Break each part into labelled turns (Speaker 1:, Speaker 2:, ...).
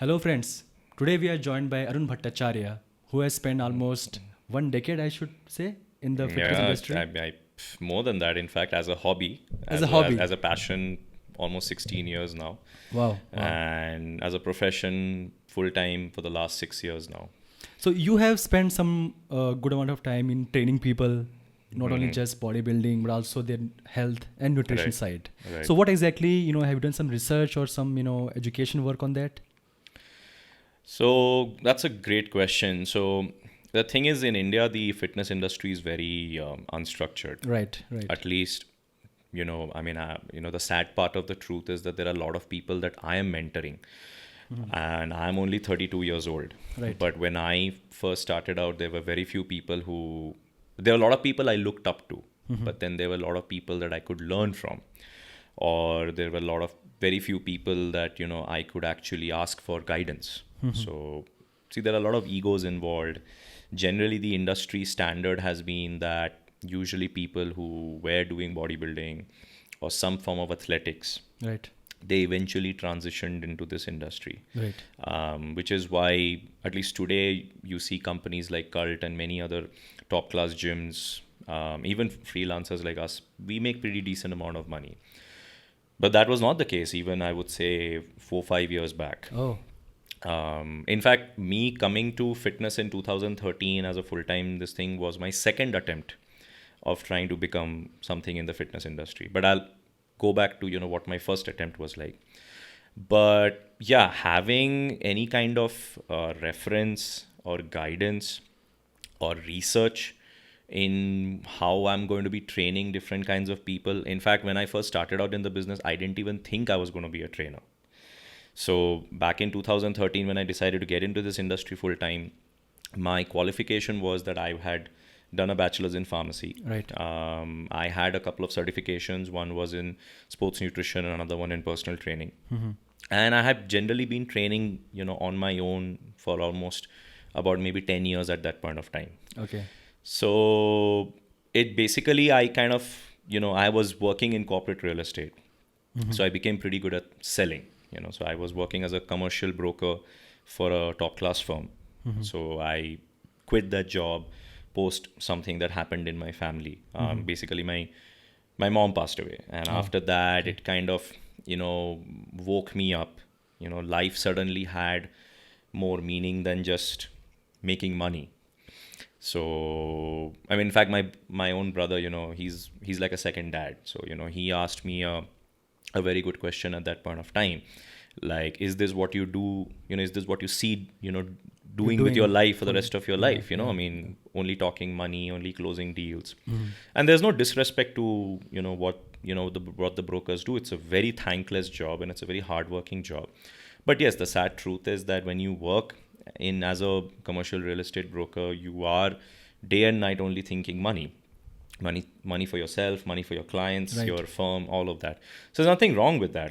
Speaker 1: Hello, friends. Today we are joined by Arun Bhattacharya, who has spent almost 1 decade, I should say, in the fitness
Speaker 2: Yeah,
Speaker 1: industry
Speaker 2: more than that, in fact, as a hobby,
Speaker 1: as a hobby.
Speaker 2: as a passion, almost 16 years now,
Speaker 1: Wow, wow.
Speaker 2: and as a profession, full time for the last 6 years now.
Speaker 1: So you have spent some good amount of time in training people, not only just bodybuilding, but also their health and nutrition
Speaker 2: Right,
Speaker 1: side.
Speaker 2: right.
Speaker 1: So what exactly, have you done some research or some, education work on that?
Speaker 2: So that's a great question. So the thing is, in India, the fitness industry is very unstructured.
Speaker 1: Right, right,
Speaker 2: At least, the sad part of the truth is that there are a lot of people that I am mentoring, and I'm only 32 years old.
Speaker 1: right.
Speaker 2: But when I first started out, there were very few people there were a lot of people I looked up to, but then there were a lot of people that I could learn from, or there were a lot of very few people that, I could actually ask for guidance. So, see, there are a lot of egos involved. Generally, the industry standard has been that usually people who were doing bodybuilding or some form of athletics,
Speaker 1: Right,
Speaker 2: they eventually transitioned into this industry.
Speaker 1: right.
Speaker 2: Which is why, at least today, you see companies like Cult and many other top class gyms, even freelancers like us, we make pretty decent amount of money. But that was not the case, even I would say 4 5 years back.
Speaker 1: Oh,
Speaker 2: In fact, me coming to fitness in 2013 as a full time, this thing was my second attempt of trying to become something in the fitness industry. But I'll go back to what my first attempt was like. But yeah, having any kind of reference or guidance or research in how I'm going to be training different kinds of people. In fact, when I first started out in the business, I didn't even think I was going to be a trainer. So back in 2013, when I decided to get into this industry full time, my qualification was that I had done a bachelor's in pharmacy.
Speaker 1: right.
Speaker 2: I had a couple of certifications. One was in sports nutrition, and another one in personal training. And I have generally been training, on my own for almost about maybe 10 years at that point of time.
Speaker 1: Okay.
Speaker 2: So it basically, I kind of, I was working in corporate real estate. So I became pretty good at selling, So I was working as a commercial broker for a top class firm. So I quit that job post something that happened in my family. Basically, my mom passed away. And after that, it kind of, woke me up. Life suddenly had more meaning than just making money. So, I mean, in fact, my own brother, he's like a second dad. So, he asked me a very good question at that point of time. Like, is this what you do? Is this what you see, doing with your life for the rest of your life? I mean, only talking money, only closing deals. And there's no disrespect to, what the brokers do. It's a very thankless job and it's a very hardworking job. But yes, the sad truth is that when you work in as a commercial real estate broker, you are day and night only thinking money for yourself, money for your clients,
Speaker 1: Right.
Speaker 2: your firm, all of that. So there's nothing wrong with that.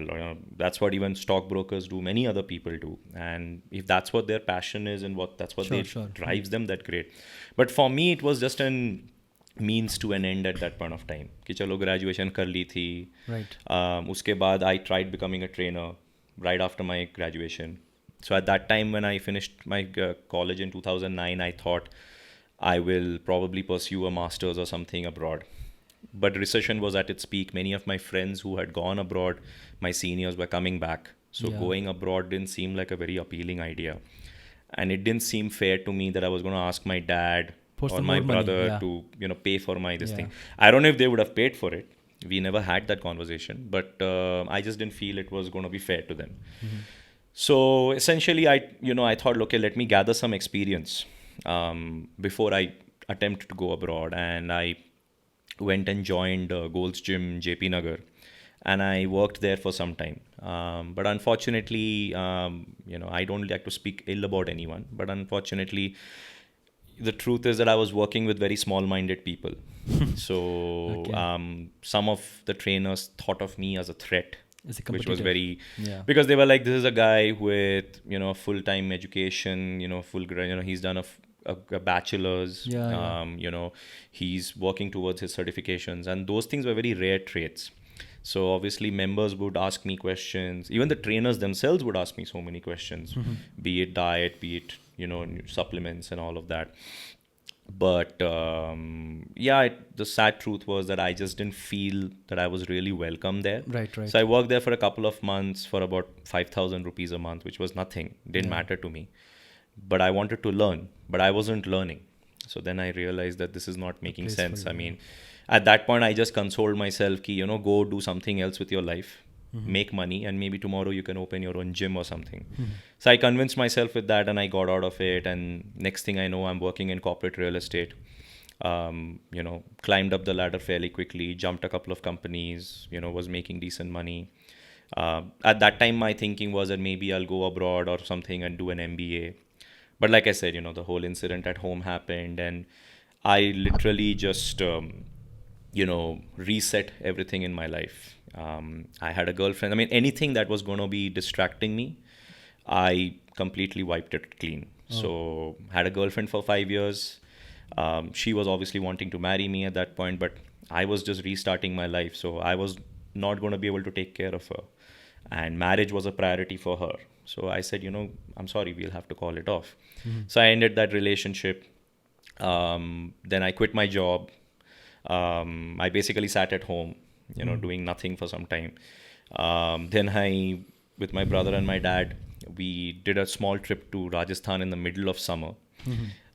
Speaker 2: That's what even stockbrokers do, many other people do. And if that's what their passion is and that's what
Speaker 1: Sure.
Speaker 2: drives them, that great. But for me, it was just an means to an end at that point of time. कि चलो graduation कर ली थी.
Speaker 1: Right.
Speaker 2: उसके बाद I tried becoming a trainer right after my graduation. So at that time, when I finished my college in 2009, I thought I will probably pursue a master's or something abroad. But recession was at its peak. Many of my friends who had gone abroad, my seniors, were coming back. So
Speaker 1: Yeah.
Speaker 2: going abroad didn't seem like a very appealing idea. And it didn't seem fair to me that I was going to ask my dad
Speaker 1: For
Speaker 2: or
Speaker 1: some
Speaker 2: my
Speaker 1: more money,
Speaker 2: brother
Speaker 1: yeah.
Speaker 2: to, pay for my this
Speaker 1: Yeah.
Speaker 2: thing. I don't know if they would have paid for it. We never had that conversation. But I just didn't feel it was going to be fair to them. So essentially, I thought, okay, let me gather some experience before I attempt to go abroad. And I went and joined Gold's Gym, JP Nagar, and I worked there for some time. But unfortunately, I don't like to speak ill about anyone. But unfortunately, the truth is that I was working with very small-minded people. So
Speaker 1: Okay.
Speaker 2: some of the trainers thought of me as a threat,
Speaker 1: It's a
Speaker 2: which was
Speaker 1: competitive.
Speaker 2: very,
Speaker 1: Yeah.
Speaker 2: because they were like, this is a guy with full-time education, he's done a bachelor's,
Speaker 1: Yeah.
Speaker 2: he's working towards his certifications, and those things were very rare traits. So obviously members would ask me questions. Even the trainers themselves would ask me so many questions, be it diet, be it, supplements and all of that. But the sad truth was that I just didn't feel that I was really welcome there.
Speaker 1: Right.
Speaker 2: So I worked there for a couple of months for about 5,000 rupees a month, which was nothing. Didn't matter to me. But I wanted to learn, but I wasn't learning. So then I realized that this is not making sense. I mean, at that point, I just consoled myself, go do something else with your life, make money, and maybe tomorrow you can open your own gym or something. So I convinced myself with that, and I got out of it. And next thing I know, I'm working in corporate real estate. Climbed up the ladder fairly quickly, jumped a couple of companies, was making decent money. At that time, my thinking was that maybe I'll go abroad or something and do an MBA. But like I said, the whole incident at home happened, and I literally just, reset everything in my life. I had a girlfriend. I mean, anything that was going to be distracting me, I completely wiped it clean. So had a girlfriend for 5 years. She was obviously wanting to marry me at that point, but I was just restarting my life. So I was not going to be able to take care of her. And marriage was a priority for her. So I said, I'm sorry, we'll have to call it off. So I ended that relationship. Then I quit my job. I basically sat at home, doing nothing for some time. Then with my brother and my dad, we did a small trip to Rajasthan in the middle of summer.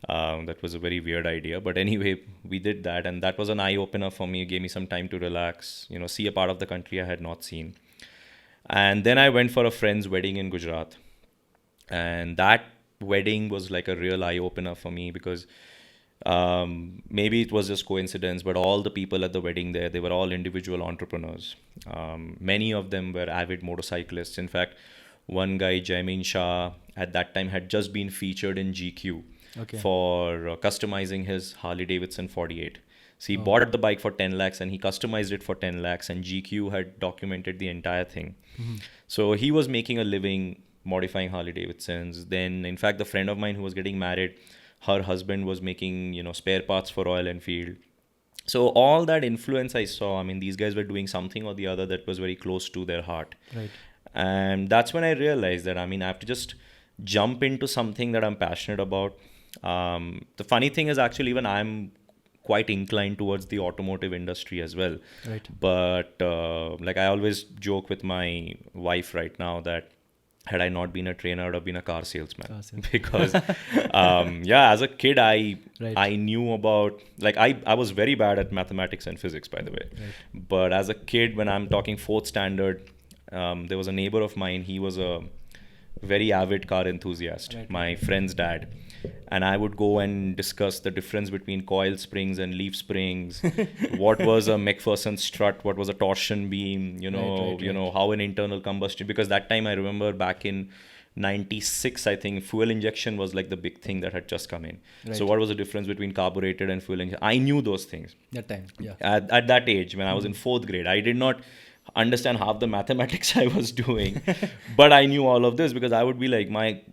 Speaker 2: That was a very weird idea. But anyway, we did that. And that was an eye-opener for me. It gave me some time to relax, see a part of the country I had not seen. And then I went for a friend's wedding in Gujarat. And that wedding was like a real eye-opener for me because maybe it was just coincidence, but all the people at the wedding there, they were all individual entrepreneurs. Many of them were avid motorcyclists. In fact, one guy, Jaimin Shah, at that time had just been featured in GQ for customizing his Harley Davidson 48. So he bought the bike for 10 lakhs and he customized it for 10 lakhs and GQ had documented the entire thing. So he was making a living modifying Harley Davidsons. Then, in fact, the friend of mine who was getting married, her husband was making, spare parts for Royal Enfield. So all that influence I saw, I mean, these guys were doing something or the other that was very close to their heart.
Speaker 1: Right.
Speaker 2: And that's when I realized that, I mean, I have to just jump into something that I'm passionate about. The funny thing is actually even I'm quite inclined towards the automotive industry as well.
Speaker 1: Right.
Speaker 2: But like I always joke with my wife right now that had I not been a trainer, I would have been a car salesman. Because, as a kid, I knew about, like, I was very bad at mathematics and physics, by the way.
Speaker 1: Right.
Speaker 2: But as a kid, when I'm talking 4th standard, there was a neighbor of mine. He was a very avid car enthusiast, my friend's dad. And I would go and discuss the difference between coil springs and leaf springs. What was a McPherson strut? What was a torsion beam? How an internal combustion. Because that time I remember back in 96, I think fuel injection was like the big thing that had just come in. Right. So what was the difference between carbureted and fuel injection? I knew those things.
Speaker 1: That time, yeah.
Speaker 2: At that age, when I was in 4th grade, I did not understand half the mathematics I was doing, but I knew all of this because I would be like, my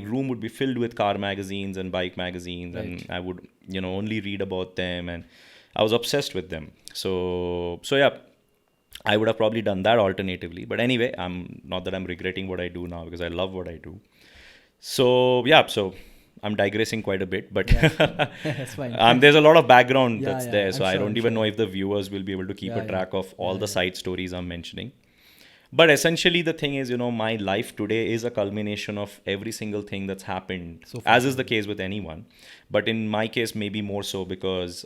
Speaker 2: room would be filled with car magazines and bike magazines, and I would only read about them, and I was obsessed with them. So yeah, I would have probably done that alternatively, but anyway, I'm not that I'm regretting what I do now because I love what I do. So yeah, so I'm digressing quite a bit, but
Speaker 1: that's fine.
Speaker 2: There's a lot of background that's there, so
Speaker 1: I'm
Speaker 2: I don't even know if the viewers will be able to keep a track of all the side stories I'm mentioning. But essentially, the thing is, my life today is a culmination of every single thing that's happened, as is the case with anyone. But in my case, maybe more so because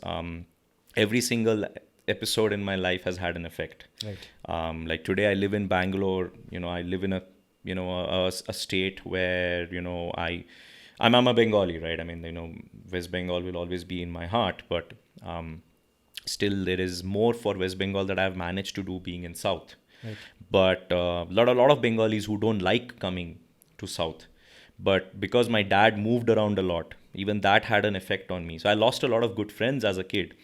Speaker 2: every single episode in my life has had an effect.
Speaker 1: Right.
Speaker 2: Like today, I live in Bangalore. I live in a state where I'm a Bengali, right? I mean, West Bengal will always be in my heart, but still there is more for West Bengal that I've managed to do being in South.
Speaker 1: Right.
Speaker 2: But a lot of Bengalis who don't like coming to South. But because my dad moved around a lot, even that had an effect on me. So I lost a lot of good friends as a kid,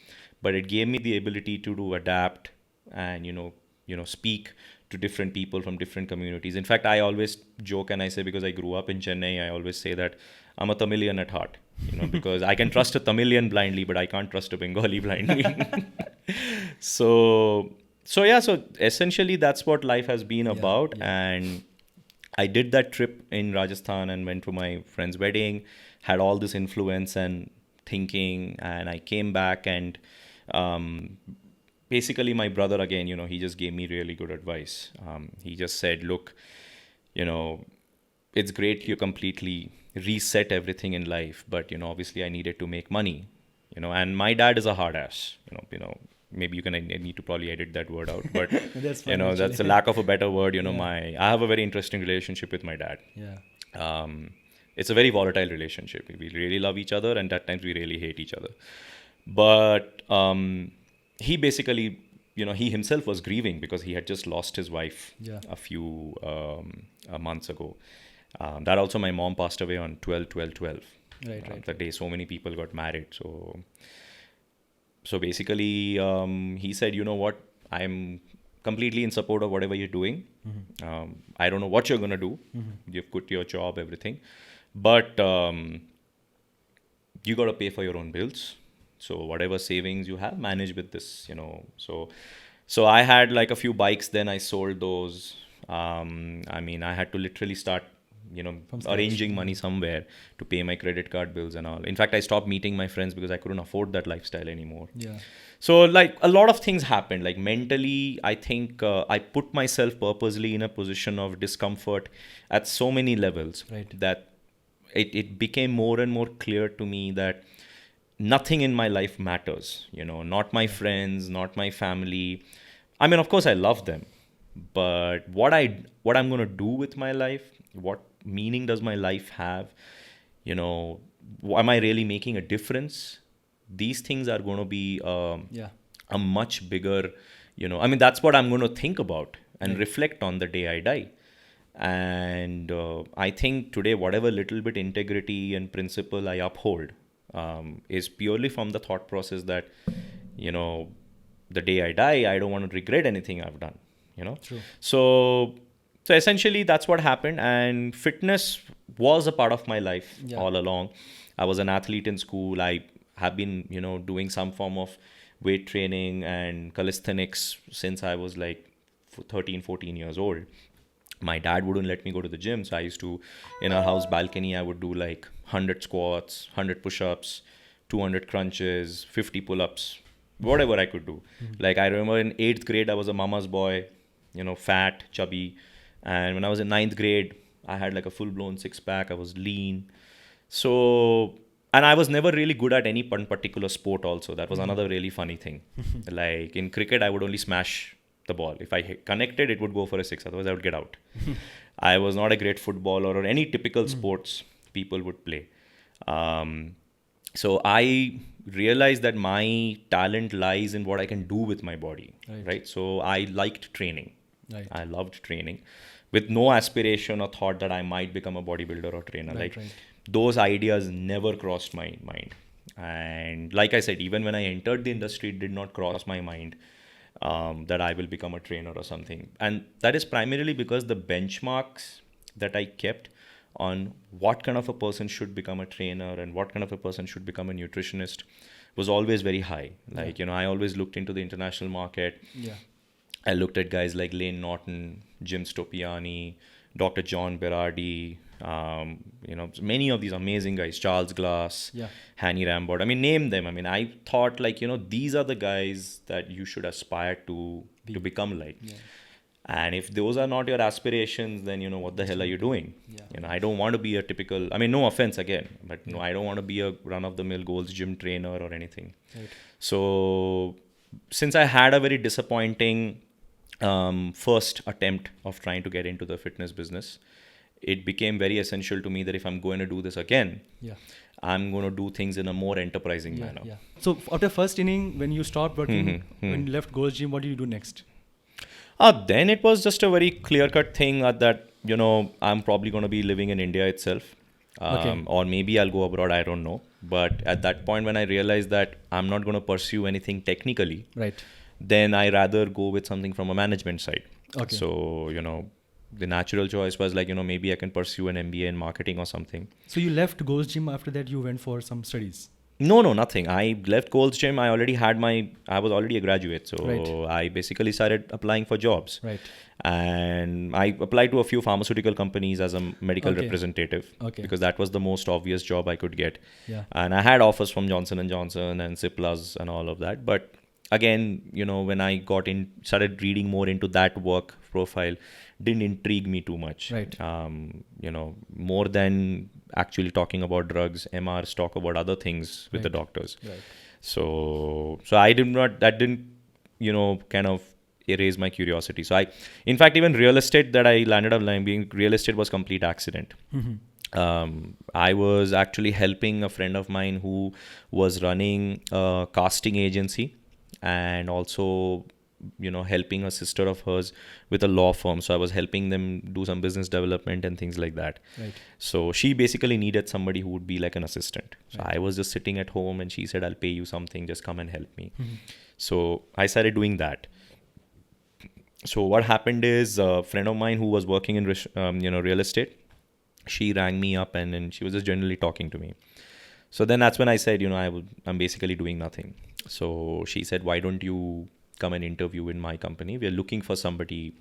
Speaker 2: but it gave me the ability to adapt and, speak to different people from different communities. In fact, I always joke and I say, because I grew up in Chennai, I always say that I'm a Tamilian at heart, because I can trust a Tamilian blindly, but I can't trust a Bengali blindly. So So yeah, so essentially that's what life has been about.
Speaker 1: yeah.
Speaker 2: And I did that trip in Rajasthan and went to my friend's wedding, had all this influence and thinking, and I came back and um, basically my brother again, he just gave me really good advice. He just said, look, you know, it's great you completely reset everything in life, but obviously I needed to make money, and my dad is a hard ass, maybe you can, I need to probably edit that word out, but
Speaker 1: That's fine, actually.
Speaker 2: that's a lack of a better word.
Speaker 1: Yeah.
Speaker 2: I have a very interesting relationship with my dad.
Speaker 1: Yeah.
Speaker 2: It's a very volatile relationship. We really love each other, and at times we really hate each other. But he basically, he himself was grieving because he had just lost his wife
Speaker 1: Yeah.
Speaker 2: a few months ago. That also, my mom passed away on 12/12/12.
Speaker 1: Right.
Speaker 2: The day so many people got married. So basically, he said, you know what, I'm completely in support of whatever you're doing. I don't know what you're going to do. You've quit your job, everything. But you got to pay for your own bills. So whatever savings you have, manage with this, So I had like a few bikes, then I sold those. I mean, I had to literally start,
Speaker 1: From scratch.
Speaker 2: arranging money somewhere to pay my credit card bills and all. In fact, I stopped meeting my friends because I couldn't afford that lifestyle anymore.
Speaker 1: Yeah.
Speaker 2: So like a lot of things happened. Like mentally, I think I put myself purposely in a position of discomfort at so many levels.
Speaker 1: Right.
Speaker 2: That it became more and more clear to me that nothing in my life matters. Not my friends, not my family. I mean, of course, I love them, but what I'm going to do with my life, what meaning does my life have? Am I really making a difference? These things are going to be
Speaker 1: Yeah.
Speaker 2: a much bigger, I mean, that's what I'm going to think about and
Speaker 1: Right.
Speaker 2: reflect on the day I die. And I think today, whatever little bit integrity and principle I uphold is purely from the thought process that, the day I die, I don't want to regret anything I've done,
Speaker 1: True.
Speaker 2: So essentially that's what happened. And fitness was a part of my life
Speaker 1: Yeah.
Speaker 2: all along. I was an athlete in school. I have been, doing some form of weight training and calisthenics since I was like 13, 14 years old. My dad wouldn't let me go to the gym. So I used to, in our house balcony, I would do like 100 squats, 100 push-ups, 200 crunches, 50 pull-ups, whatever I could do. Like I remember in 8th grade, I was a mama's boy, fat, chubby. And when I was in 9th grade, I had like a full-blown six-pack. I was lean. So, and I was never really good at any one particular sport also. That was another really funny thing. Like in cricket, I would only smash the ball. If I connected, it would go for a six. Otherwise, I would get out. I was not a great footballer or any typical sports people would play. So I realized that my talent lies in what I can do with my body. Right? So I liked training.
Speaker 1: Right.
Speaker 2: I loved training with no aspiration or thought that I might become a bodybuilder or trainer.
Speaker 1: Right.
Speaker 2: Those ideas never crossed my mind. And like I said, even when I entered the industry, it did not cross my mind that I will become a trainer or something. And that is primarily because the benchmarks that I kept on what kind of a person should become a trainer and what kind of a person should become a nutritionist was always very high. Like, I always looked into the international market.
Speaker 1: Yeah.
Speaker 2: I looked at guys like Lane Norton, Jim Stopiani, Dr. John Berardi, many of these amazing guys, Charles Glass, Hanny Rambert. I mean, name them. I mean, I thought like, these are the guys that you should aspire to become like. Yeah. And if those are not your aspirations, then, what the hell are you doing? Yeah. I don't want to be a typical, I mean, no offense again, but no, I don't want to be a run-of-the-mill Gold's Gym trainer or anything.
Speaker 1: Right.
Speaker 2: So since I had a very disappointing first attempt of trying to get into the fitness business, it became very essential to me that if I'm going to do this again, I'm going to do things in a more enterprising manner.
Speaker 1: Yeah. So after first inning, when you stopped working, when you left Gold's Gym, what did you do next?
Speaker 2: Then it was just a very clear-cut thing that, I'm probably going to be living in India itself. Or maybe I'll go abroad, I don't know. But at that point, when I realized that I'm not going to pursue anything technically, then I rather go with something from a management side.
Speaker 1: Okay.
Speaker 2: So, the natural choice was like, maybe I can pursue an MBA in marketing or something.
Speaker 1: So you left Gold's Gym, after that you went for some studies?
Speaker 2: No, nothing. I left Gold's Gym. I was already a graduate. So
Speaker 1: Right.
Speaker 2: I basically started applying for jobs.
Speaker 1: Right.
Speaker 2: And I applied to a few pharmaceutical companies as a medical
Speaker 1: Okay.
Speaker 2: representative.
Speaker 1: Okay.
Speaker 2: Because that was the most obvious job I could get.
Speaker 1: Yeah.
Speaker 2: And I had offers from Johnson & Johnson and Cipla's and all of that. But again, when I started reading more into that work profile, didn't intrigue me too much.
Speaker 1: Right.
Speaker 2: More than actually talking about drugs, MRs talk about other things with the
Speaker 1: Right.
Speaker 2: doctors.
Speaker 1: Right.
Speaker 2: So that didn't, kind of erase my curiosity. So in fact, even real estate that I landed up being, real estate was complete accident. I was actually helping a friend of mine who was running a casting agency, and also helping a sister of hers with a law firm. So I was helping them do some business development and things like that.
Speaker 1: Right.
Speaker 2: So she basically needed somebody who would be like an assistant. So I was just sitting at home, and she said, I'll pay you something, just come and help me. So I started doing that. So what happened is, a friend of mine who was working in real estate, she rang me up, and then she was just generally talking to me. So then that's when I said, I'm basically doing nothing. So she said, why don't you come and interview in my company? We're looking for somebody.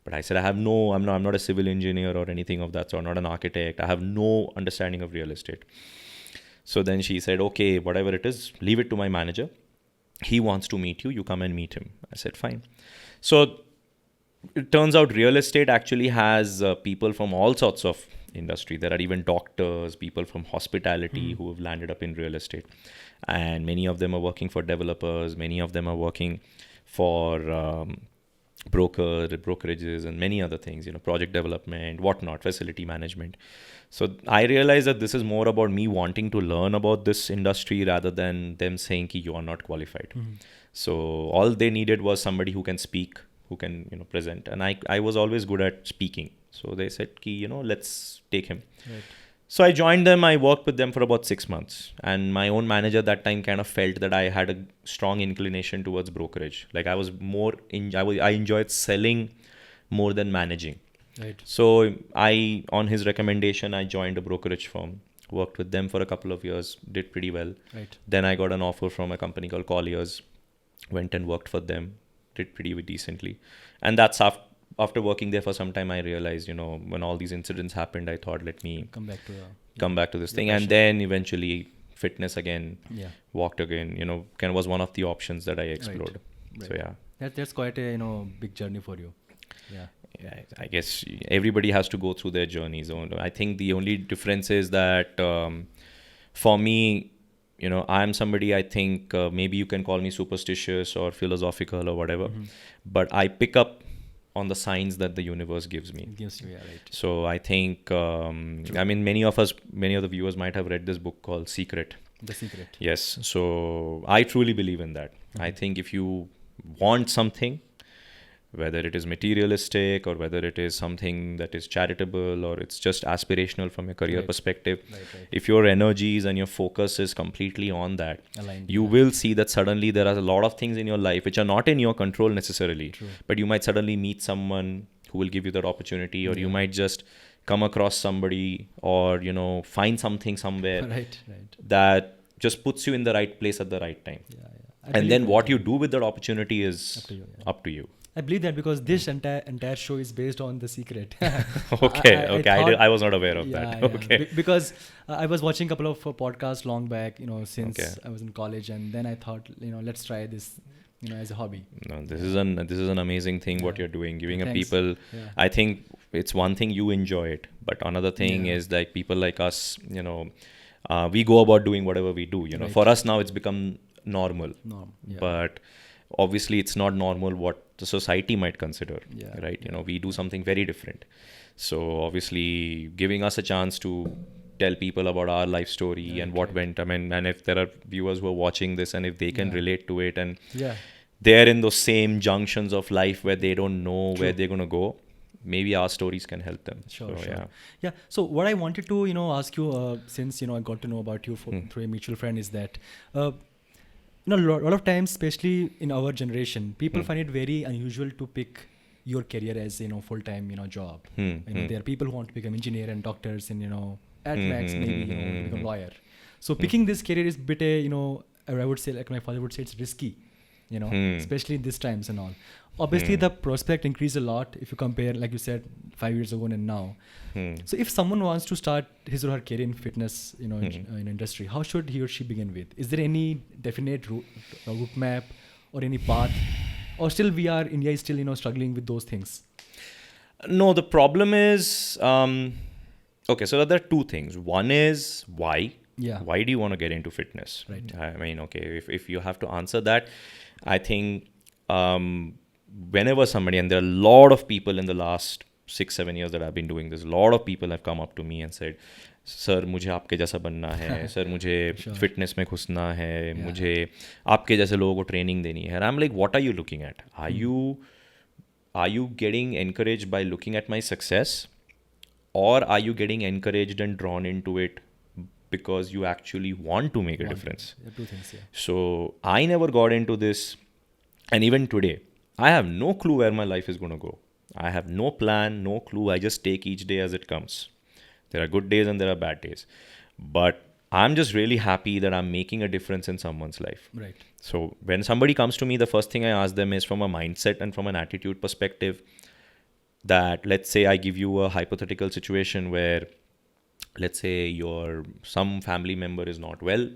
Speaker 2: But I said, I'm not a civil engineer or anything of that sort, not an architect. I have no understanding of real estate. So then she said, okay, whatever it is, leave it to my manager. He wants to meet you. You come and meet him. I said, fine. So it turns out real estate actually has people from all sorts of industry. There are even doctors, people from hospitality who have landed up in real estate. And many of them are working for developers. Many of them are working for brokerages and many other things, project development, whatnot, facility management. So I realized that this is more about me wanting to learn about this industry rather than them saying ki you are not qualified. So all they needed was somebody who can speak, who can present, and I was always good at speaking. So they said ki let's take him.
Speaker 1: Right.
Speaker 2: So I joined them. I worked with them for about 6 months, and my own manager that time kind of felt that I had a strong inclination towards brokerage. Like I was I enjoyed selling more than managing.
Speaker 1: Right.
Speaker 2: So on his recommendation, I joined a brokerage firm, worked with them for a couple of years, did pretty well.
Speaker 1: Right.
Speaker 2: Then I got an offer from a company called Colliers, went and worked for them, did pretty decently. And that's after working there for some time, I realized, when all these incidents happened, I thought, let me
Speaker 1: Come back to
Speaker 2: this thing. And then eventually fitness again,
Speaker 1: yeah.
Speaker 2: walked again, kind of was one of the options that I explored.
Speaker 1: Right.
Speaker 2: So yeah.
Speaker 1: That's quite a big journey for you. Yeah.
Speaker 2: Yeah, I guess everybody has to go through their journeys. I think the only difference is that for me, I'm somebody, I think maybe you can call me superstitious or philosophical or whatever, but I pick up on the signs that the universe gives me.
Speaker 1: It gives you, yeah, right.
Speaker 2: So I think, many of the viewers might have read this book called Secret.
Speaker 1: The Secret.
Speaker 2: Yes. So I truly believe in that. I think if you want something, whether it is materialistic or whether it is something that is charitable or it's just aspirational from a career perspective,
Speaker 1: Right.
Speaker 2: if your energies and your focus is completely on that,
Speaker 1: Aligned.
Speaker 2: you will see that suddenly there are a lot of things in your life which are not in your control necessarily.
Speaker 1: True.
Speaker 2: But you might suddenly meet someone who will give you that opportunity, or you might just come across somebody, or find something somewhere
Speaker 1: Right.
Speaker 2: that just puts you in the right place at the right time.
Speaker 1: Yeah.
Speaker 2: And then what you do with that opportunity is
Speaker 1: Up to you,
Speaker 2: up to you.
Speaker 1: I believe that because this entire show is based on The Secret.
Speaker 2: Okay.
Speaker 1: thought-
Speaker 2: I was not aware of that. Okay.
Speaker 1: Because I was watching a couple of podcasts long back, since
Speaker 2: Okay.
Speaker 1: I was in college, and then I thought, let's try this, as a hobby.
Speaker 2: No, this is an amazing thing what you're doing, giving a
Speaker 1: Thanks.
Speaker 2: people.
Speaker 1: Yeah.
Speaker 2: I think it's one thing you enjoy it, but another thing is like people like us, we go about doing whatever we do.
Speaker 1: Right.
Speaker 2: For us now it's become normal,
Speaker 1: Yeah.
Speaker 2: but obviously it's not normal what the society might consider.
Speaker 1: Yeah.
Speaker 2: Right? We do something very different. So obviously giving us a chance to tell people about our life story and what went. And if there are viewers who are watching this and if they can relate to it and they're in those same junctions of life where they don't know where they're going to go, maybe our stories can help them.
Speaker 1: Sure.
Speaker 2: Yeah.
Speaker 1: So what I wanted to, ask you, since, I got to know about you through a mutual friend, is that, a lot of times, especially in our generation, people find it very unusual to pick your career as, full-time, job. There are people who want to become engineer and doctors and, at max, maybe, become lawyer. So picking this career is bit a, I would say, like my father would say, it's risky, especially in these times and all. Obviously, the prospect increased a lot if you compare, like you said, 5 years ago and now. So if someone wants to start his or her career in fitness, in industry, how should he or she begin with? Is there any definite route map or any path? Or still India is still, struggling with those things?
Speaker 2: No, the problem is, okay, so there are two things. One is why.
Speaker 1: Yeah.
Speaker 2: Why do you want to get into fitness?
Speaker 1: Right.
Speaker 2: I mean, okay, if you have to answer that, I think whenever somebody, and there are a lot of people in the last 6-7 years that I've been doing this, a lot of people have come up to me and said, sir मुझे आपके जैसा बनना है, sir मुझे fitness में घुसना है, मुझे आपके जैसे लोगों को ट्रेनिंग देनी है. And I'm like, what are you looking at? Are you getting encouraged by looking at my success, or are you getting encouraged and drawn into it because you actually want to make a difference?
Speaker 1: Two things, yeah.
Speaker 2: So I never got into this, and even today, I have no clue where my life is going to go. I have no plan, no clue. I just take each day as it comes. There are good days and there are bad days. But I'm just really happy that I'm making a difference in someone's life.
Speaker 1: Right.
Speaker 2: So when somebody comes to me, the first thing I ask them is from a mindset and from an attitude perspective, that let's say I give you a hypothetical situation where, let's say some family member is not well.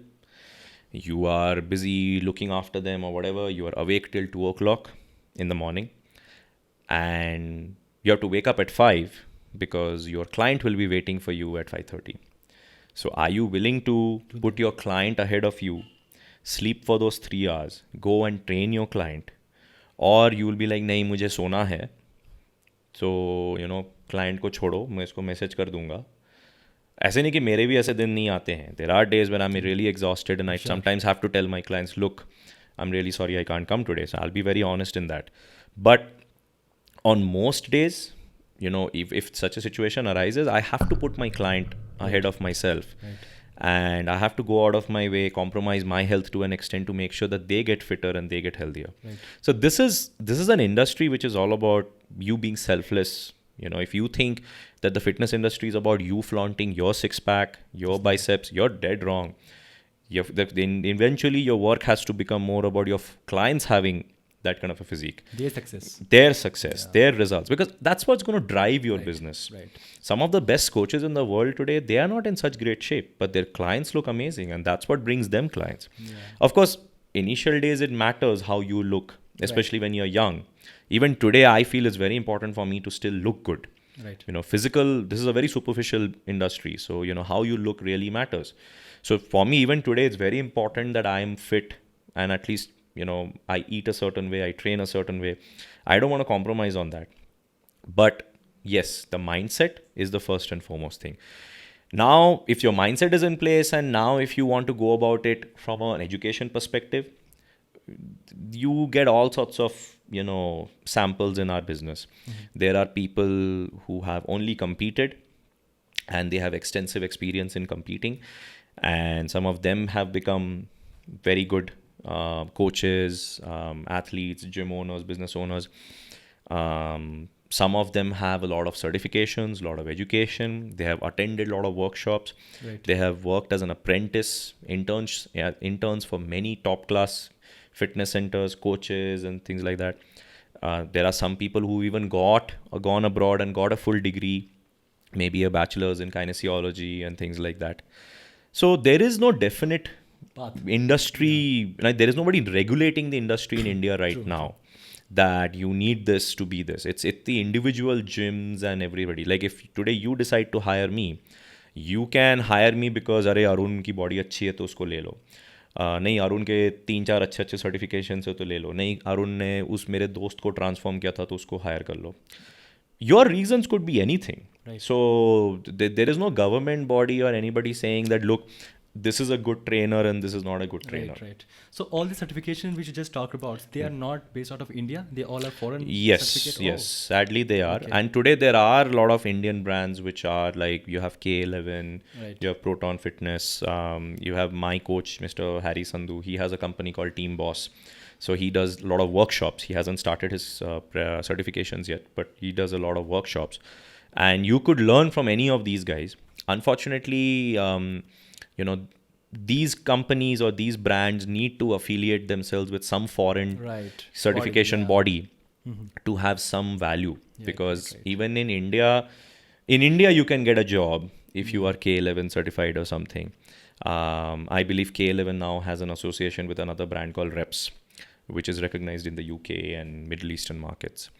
Speaker 2: You are busy looking after them or whatever. You are awake till 2 o'clock in the morning. And you have to wake up at 5 because your client will be waiting for you at 5:30. So are you willing to put your client ahead of you, sleep for those 3 hours, go and train your client? Or you will be like, nahi, mujhe sona hai. So, client को छोड़ो, मैं इसको message कर दूंगा. ऐसे नहीं कि मेरे भी ऐसे दिन नहीं आते हैं. There are days when I'm really exhausted and I sometimes have to tell my clients, look, I'm really sorry I can't come today. So I'll be very honest in that. But on most days, if such a situation arises, I have to put my client ahead of myself. Right. And I have to go out of my way, compromise my health to an extent to make sure that they get fitter and they get healthier. Right. So this is an industry which is all about you being selfless. If you think that the fitness industry is about you flaunting your six-pack, your biceps, you're dead wrong. Eventually, your work has to become more about your clients having that kind of a physique. Their success, their results. Because that's what's going to drive your business. Right. Some of the best coaches in the world today, they are not in such great shape, but their clients look amazing, and that's what brings them clients. Yeah. Of course, initial days, it matters how you look, especially when you're young. Even today, I feel it's very important for me to still look good. Right. Physical, this is a very superficial industry. So, how you look really matters. So for me, even today, it's very important that I am fit and at least, I eat a certain way, I train a certain way. I don't want to compromise on that. But yes, the mindset is the first and foremost thing. Now, if your mindset is in place, and now if you want to go about it from an education perspective, you get all sorts of, samples in our business. Mm-hmm. There are people who have only competed and they have extensive experience in competing. And some of them have become very good coaches, athletes, gym owners, business owners. Some of them have a lot of certifications, a lot of education. They have attended a lot of workshops. Right. They have worked as an apprentice, interns for many top class fitness centers, coaches and things like that. There are some people who even gone abroad and got a full degree, maybe a bachelor's in kinesiology and things like that. So there is no definite industry, there is nobody regulating the industry in India right now that you need this to be this. It's the individual gyms and everybody. Like if today you decide to hire me, you can hire me because Arun की body अच्छी है तो उसको ले लो. नहीं अरुण के 3-4 अच्छे certification है तो ले लो. नहीं अरुण ने उस मेरे दोस्त को ट्रांसफॉर्म किया था तो उसको हायर कर लो. Your reasons could be anything. Right. So there is no government body or anybody saying that, look, this is a good trainer and this is not a good trainer.
Speaker 1: Right. So all the certifications which you just talked about, they are not based out of India? They all are foreign certificates?
Speaker 2: Yes. Sadly they are. Okay. And today there are a lot of Indian brands which are like, you have K11, you have Proton Fitness, you have my coach, Mr. Harry Sandhu. He has a company called Team Boss. So he does a lot of workshops. He hasn't started his certifications yet, but he does a lot of workshops. And you could learn from any of these guys. Unfortunately, these companies or these brands need to affiliate themselves with some foreign certification body to have some value. Because even in India you can get a job if you are K11 certified or something. I believe K11 now has an association with another brand called Reps, which is recognized in the UK and Middle Eastern markets.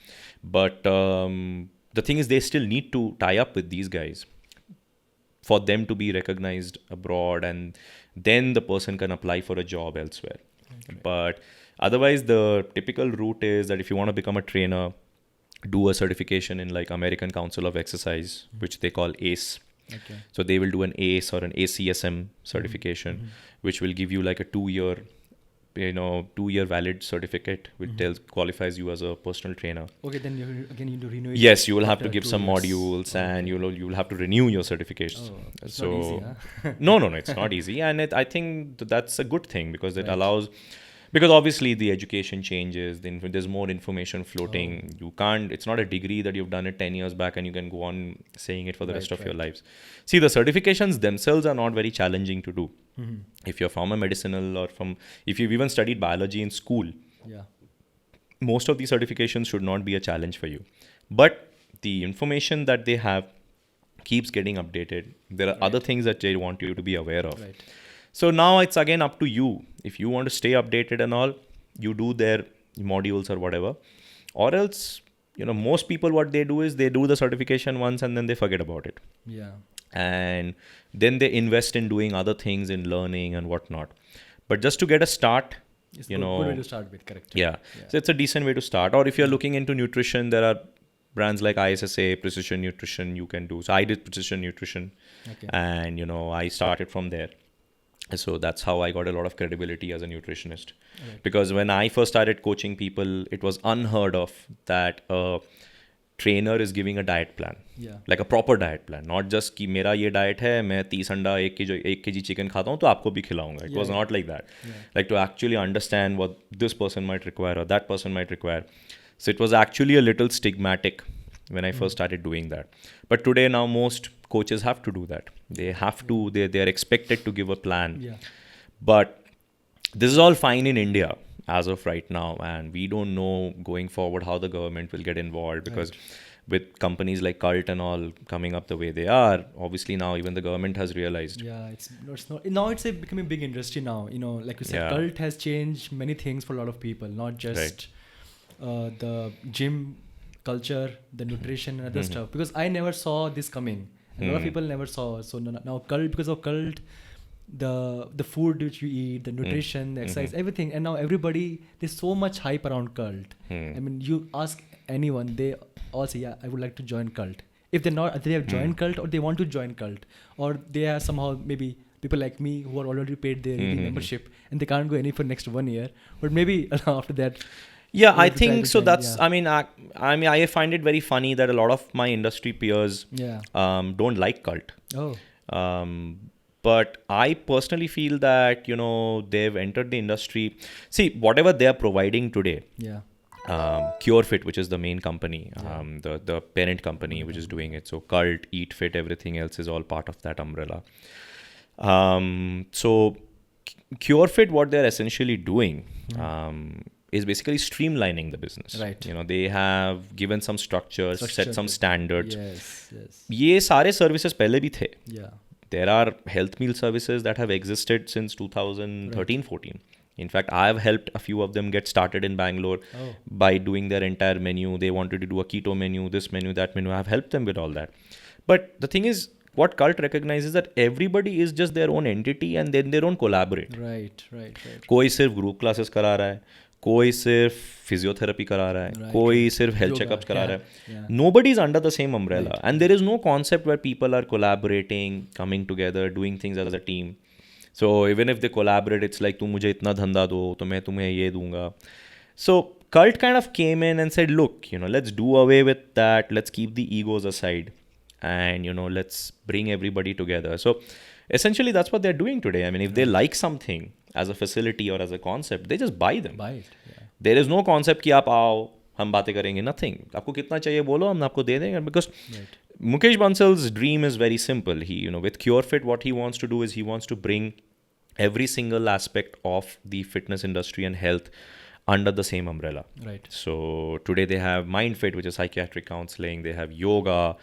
Speaker 2: But the thing is, they still need to tie up with these guys for them to be recognized abroad, and then the person can apply for a job elsewhere. But otherwise, the typical route is that if you want to become a trainer, do a certification in like American Council of Exercise, which they call ACE. So they will do an ACE or an ACSM certification, which will give you like a 2-year valid certificate, which qualifies you as a personal trainer.
Speaker 1: Okay, then you again need to renew it.
Speaker 2: Yes, you will have to give some modules, and you will have to renew your certifications.
Speaker 1: It's not easy, huh?
Speaker 2: No, it's not easy, and I think that's a good thing, because it allows. Because obviously the education changes, there's more information floating. You can't, it's not a degree that you've done it 10 years back and you can go on saying it for the rest of your lives. See, the certifications themselves are not very challenging to do. If you're from a medicinal or if you've even studied biology in school, most of these certifications should not be a challenge for you. But the information that they have keeps getting updated. There are other things that they want you to be aware of. So now it's again up to you. If you want to stay updated and all, you do their modules or whatever. Or else, most people, what they do is they do the certification once and then they forget about it. And then they invest in doing other things, in learning and whatnot. But just to get a start,
Speaker 1: it's good way to start with, correct?
Speaker 2: So it's a decent way to start. Or if you're looking into nutrition, there are brands like ISSA, Precision Nutrition you can do. So I did Precision Nutrition and, I started from there. So that's how I got a lot of credibility as a nutritionist. Because when I first started coaching people, it was unheard of that a trainer is giving a diet plan. Like a proper diet plan. Not just कि मेरा ये diet है, मैं 30 अंडा 1 kg chicken खाता हूँ तो आपको भी खिलाऊंगा. It was not like that. Like to actually understand what this person might require or that person might require. So it was actually a little stigmatic when I first started doing that. But today now most coaches have to do that. They have to, they are expected to give a plan. But this is all fine in India as of right now. And we don't know going forward how the government will get involved, because with companies like Cult and all coming up the way they are, obviously now even the government has realized.
Speaker 1: It's not. Now it's becoming a big industry now. Like you said, Cult has changed many things for a lot of people, not just the gym culture, the nutrition and other stuff. Because I never saw this coming. A lot of people never saw. So now Cult, because of Cult, the food which you eat, the nutrition, the exercise, everything, and now everybody, there's so much hype around Cult. I mean, you ask anyone, they all say, I would like to join Cult. If they have joined Cult, or they want to join Cult, or they are somehow maybe people like me who are already paid their membership and they can't go any for next 1 year, but maybe after that.
Speaker 2: I think so. That's, I mean, I find it very funny that a lot of my industry peers don't like Cult. But I personally feel that, they've entered the industry. See, whatever they are providing today, CureFit, which is the main company, the parent company which is doing it. So Cult, Eat Fit, everything else is all part of that umbrella. So CureFit, what they're essentially doing is basically streamlining the business. They have given some structures, set some standards. ये सारे services पहले भी थे. There are health meal services that have existed since 2013-14. In fact, I have helped a few of them get started in Bangalore by doing their entire menu. They wanted to do a keto menu, this menu, that menu. I have helped them with all that. But the thing is, what Cult recognizes that everybody is just their own entity and then they don't collaborate. कोई सिर्फ group classes करा रहा है, कोई सिर्फ physiotherapy करा रहा है, कोई सिर्फ health checkups करा रहा है. Nobody is under the same umbrella. And there is no concept where people are collaborating, coming together, doing things as a team. So even if they collaborate, it's like तुम मुझे इतना धंधा दो तो मैं तुम्हें ये दूंगा. So Cult kind of came in and said, look, let's do away with that. Let's keep the egos aside. And, let's bring everybody together. So essentially that's what they're doing today. I mean, if they like something as a facility or as a concept, they just buy them. There is no concept कि आप आओ, हम बातें करेंगे, nothing. आपको कितना चाहिए बोलो, हम आपको दे देंगे. Because Mukesh Bansal's dream is very simple. He, with CureFit, what he wants to do is he wants to bring every single aspect of the fitness industry and health under the same umbrella.
Speaker 1: Right.
Speaker 2: So today they have MindFit, which is psychiatric counseling. They have yoga.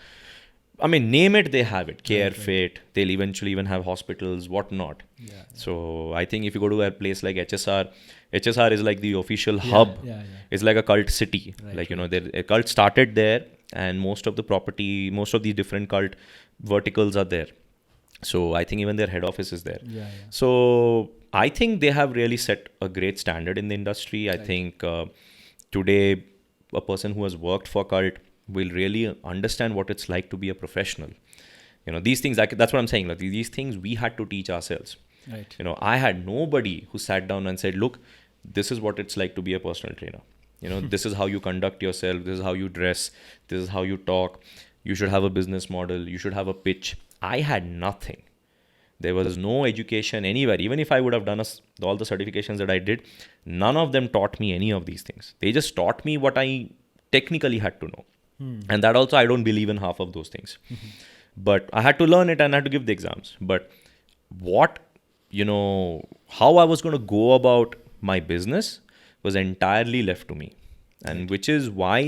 Speaker 2: I mean, name it, they have it. Care Fit. They'll eventually even have hospitals, whatnot.
Speaker 1: Yeah.
Speaker 2: So I think if you go to a place like HSR is like the official hub.
Speaker 1: Yeah.
Speaker 2: It's like a cult city.
Speaker 1: Right,
Speaker 2: Like, you know, a cult started there, and most of the different cult verticals are there. So I think even their head office is there.
Speaker 1: Yeah.
Speaker 2: So I think they have really set a great standard in the industry. I think today a person who has worked for cult will really understand what it's like to be a professional. You know, these things, that's what I'm saying. Like, these things we had to teach ourselves.
Speaker 1: Right.
Speaker 2: You know, I had nobody who sat down and said, look, this is what it's like to be a personal trainer. You know, this is how you conduct yourself. This is how you dress. This is how you talk. You should have a business model. You should have a pitch. I had nothing. There was no education anywhere. Even if I would have done all the certifications that I did, none of them taught me any of these things. They just taught me what I technically had to know. And that also, I don't believe in half of those things. But I had to learn it and I had to give the exams. But how I was going to go about my business was entirely left to me. And which is why,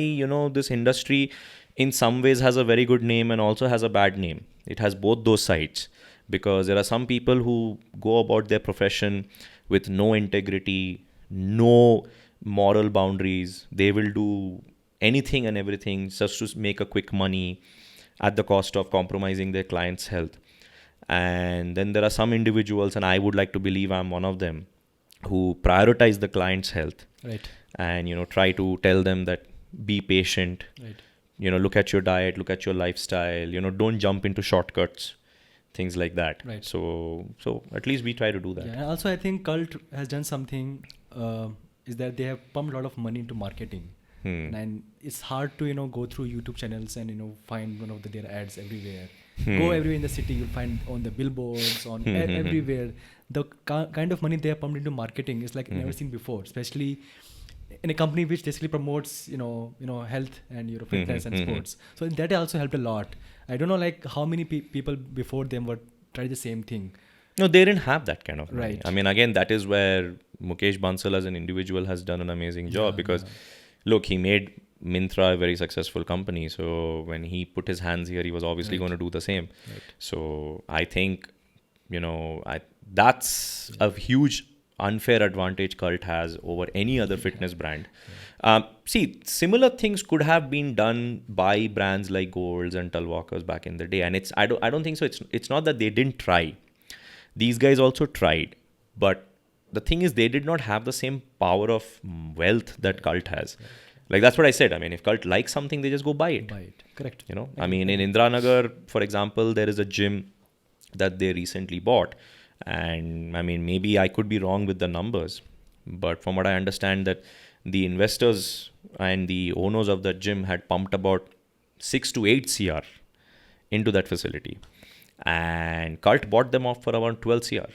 Speaker 2: this industry in some ways has a very good name and also has a bad name. It has both those sides, because there are some people who go about their profession with no integrity, no moral boundaries. They will do anything and everything just to make a quick money at the cost of compromising their client's health. And then there are some individuals, and I would like to believe I'm one of them, who prioritize the client's health.
Speaker 1: Right.
Speaker 2: And, try to tell them that be patient.
Speaker 1: Right.
Speaker 2: Look at your diet, look at your lifestyle, don't jump into shortcuts, things like that.
Speaker 1: Right.
Speaker 2: So at least we try to do that.
Speaker 1: Yeah, and also I think cult has done something, is that they have pumped a lot of money into marketing. And it's hard to, go through YouTube channels and, find one of their ads everywhere. Go everywhere in the city, you'll find on the billboards, on everywhere. The kind of money they have pumped into marketing is like never seen before, especially in a company which basically promotes, health and fitness and sports. So that also helped a lot. I don't know, like how many people before them were trying the same thing.
Speaker 2: No, they didn't have that kind of money.
Speaker 1: Right.
Speaker 2: I mean, again, that is where Mukesh Bansal as an individual has done an amazing job, because look, he made Myntra a very successful company. So when he put his hands here, he was obviously going to do the same. Right. So I think, that's a huge unfair advantage cult has over any other fitness brand. See, similar things could have been done by brands like Golds and Talwalkers back in the day. And I don't think so. It's not that they didn't try. These guys also tried. But the thing is, they did not have the same power of wealth that cult has. Right. Like, that's what I said. I mean, if cult likes something, they just go buy it.
Speaker 1: Correct.
Speaker 2: I mean, in Indranagar, for example, there is a gym that they recently bought. And I mean, maybe I could be wrong with the numbers, but from what I understand, that the investors and the owners of that gym had pumped about 6 to 8 CR into that facility. And cult bought them off for around 12 CR.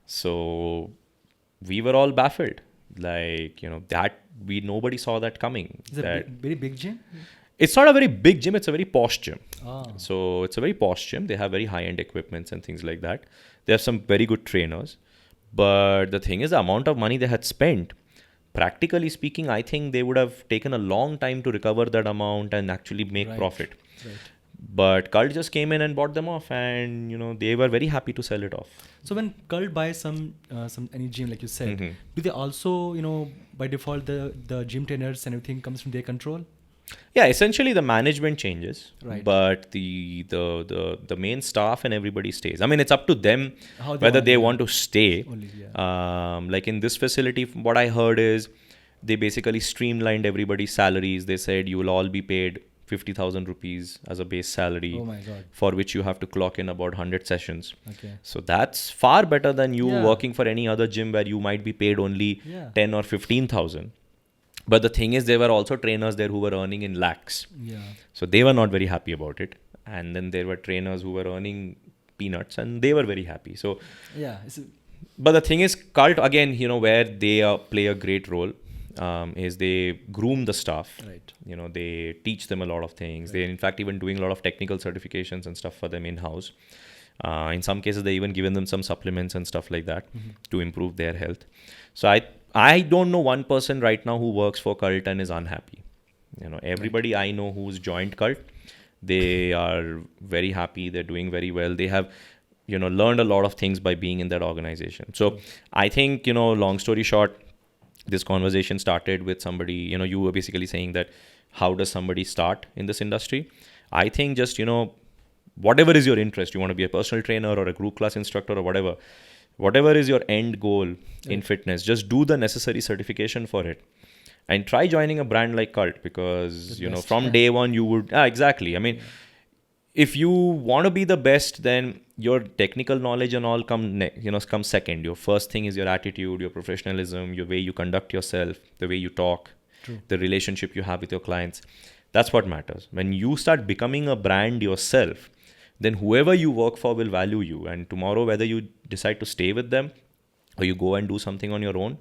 Speaker 2: So we were all baffled. Like, nobody saw that coming.
Speaker 1: Is it a very big gym?
Speaker 2: It's not a very big gym. It's a very posh gym.
Speaker 1: Oh.
Speaker 2: So it's a very posh gym. They have very high-end equipments and things like that. They have some very good trainers. But the thing is, the amount of money they had spent, practically speaking, I think they would have taken a long time to recover that amount and actually make profit.
Speaker 1: Right.
Speaker 2: But Cult just came in and bought them off, and they were very happy to sell it off.
Speaker 1: So when Cult buys some any gym, like you said, do they also by default the gym trainers and everything comes from their control?
Speaker 2: Yeah, essentially the management changes,
Speaker 1: right,
Speaker 2: but the main staff and everybody stays. I mean, it's up to them whether they want to stay.
Speaker 1: Only, yeah.
Speaker 2: Like in this facility, what I heard is they basically streamlined everybody's salaries. They said you will all be paid 50,000 rupees as a base salary,
Speaker 1: oh my God,
Speaker 2: for which you have to clock in about 100 sessions.
Speaker 1: Okay.
Speaker 2: So that's far better than you working for any other gym where you might be paid only 10 or 15,000. But the thing is, there were also trainers there who were earning in lakhs.
Speaker 1: Yeah.
Speaker 2: So they were not very happy about it. And then there were trainers who were earning peanuts and they were very happy. So,
Speaker 1: yeah.
Speaker 2: But the thing is, Cult, again, where they play a great role is they groom the staff.
Speaker 1: Right.
Speaker 2: They teach them a lot of things. Right. They're in fact even doing a lot of technical certifications and stuff for them in-house. In some cases, they even given them some supplements and stuff like that to improve their health. So I don't know one person right now who works for Cult and is unhappy. Everybody I know who's joined Cult, they are very happy. They're doing very well. They have, learned a lot of things by being in that organization. So I think, long story short, this conversation started with somebody, you were basically saying that how does somebody start in this industry? I think just, whatever is your interest, you want to be a personal trainer or a group class instructor or whatever is your end goal in fitness, just do the necessary certification for it and try joining a brand like Cult, because, from day one you would, exactly. I mean, if you want to be the best, then your technical knowledge and all come second. Your first thing is your attitude, your professionalism, your way you conduct yourself, the way you talk, the relationship you have with your clients. That's what matters. When you start becoming a brand yourself, then whoever you work for will value you. And tomorrow, whether you decide to stay with them or you go and do something on your own,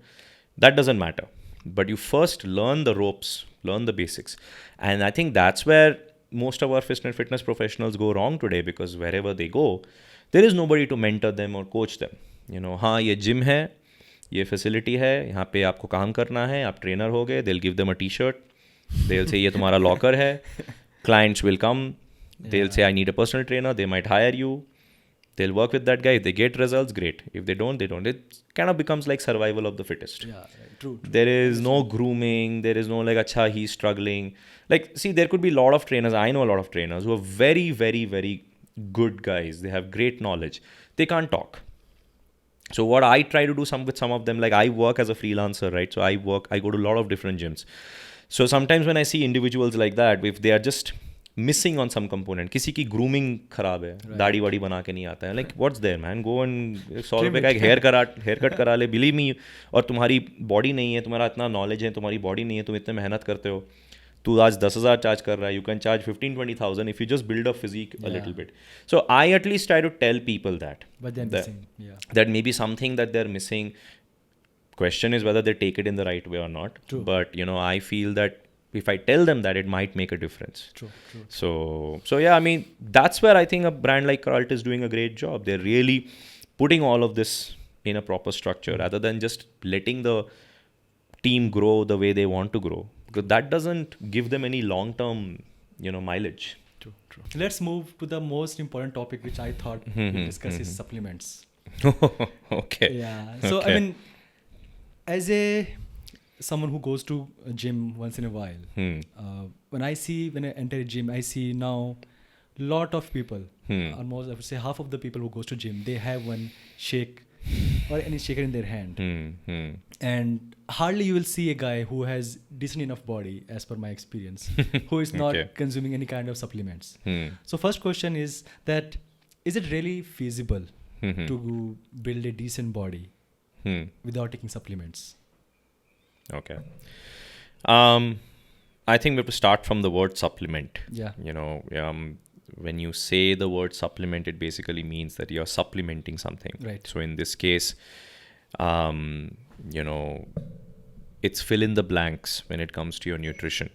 Speaker 2: that doesn't matter. But you first learn the ropes, learn the basics. And I think that's where most of our fitness professionals go wrong today, because wherever they go, there is nobody to mentor them or coach them. हाँ, ये gym है, ये facility है, यहाँ पे आपको काम करना है, आप trainer हो गए, they'll give them a t-shirt, they'll say ये तुम्हारा locker है, clients will come, they'll say I need a personal trainer, they might hire you, they'll work with that guy. If they get results, great. If they don't, they don't. It kind of becomes like survival of the fittest.
Speaker 1: Yeah, true.
Speaker 2: There is no grooming. There is no like, acha, he's struggling. Like, see, there could be a lot of trainers. I know a lot of trainers who are very, very, very good guys. They have great knowledge. They can't talk. So what I try to do with some of them, like I work as a freelancer, right? So I go to a lot of different gyms. So sometimes when I see individuals like that, if they are just missing on some component, किसी की grooming खराब है, दाढ़ी वाड़ी बना के नहीं आता है, like what's there man, go and 100 रुपए का एक हेयर कट करा ले, believe me, और तुम्हारी बॉडी नहीं है, तुम्हारा इतना नॉलेज है, तुम्हारी बॉडी नहीं है, तुम इतने मेहनत करते हो, तू आज 10,000 चार्ज कर रहा है, you can charge 15-20,000 if you just build a physique a little bit. So I at least try to tell people that,
Speaker 1: but they're missing,
Speaker 2: that maybe something that they're missing. Question is whether they take it in the right way or not.
Speaker 1: True.
Speaker 2: But I feel that if I tell them that, it might make a difference.
Speaker 1: True.
Speaker 2: So yeah, I mean, that's where I think a brand like Cult is doing a great job. They're really putting all of this in a proper structure rather than just letting the team grow the way they want to grow, because that doesn't give them any long-term, mileage.
Speaker 1: True. Let's move to the most important topic, which I thought we'd discuss is supplements.
Speaker 2: Okay.
Speaker 1: Yeah. So,
Speaker 2: okay.
Speaker 1: I mean, as someone who goes to a gym once in a while, when I enter a gym, I see now lot of people, almost I would say half of the people who goes to gym, they have one shake or any shaker in their hand. And hardly you will see a guy who has decent enough body, as per my experience, who is not consuming any kind of supplements. So first question is that, is it really feasible to build a decent body without taking supplements?
Speaker 2: Okay. I think we have to start from the word supplement.
Speaker 1: Yeah.
Speaker 2: When you say the word supplement, it basically means that you're supplementing something.
Speaker 1: Right.
Speaker 2: So in this case, it's fill in the blanks when it comes to your nutrition.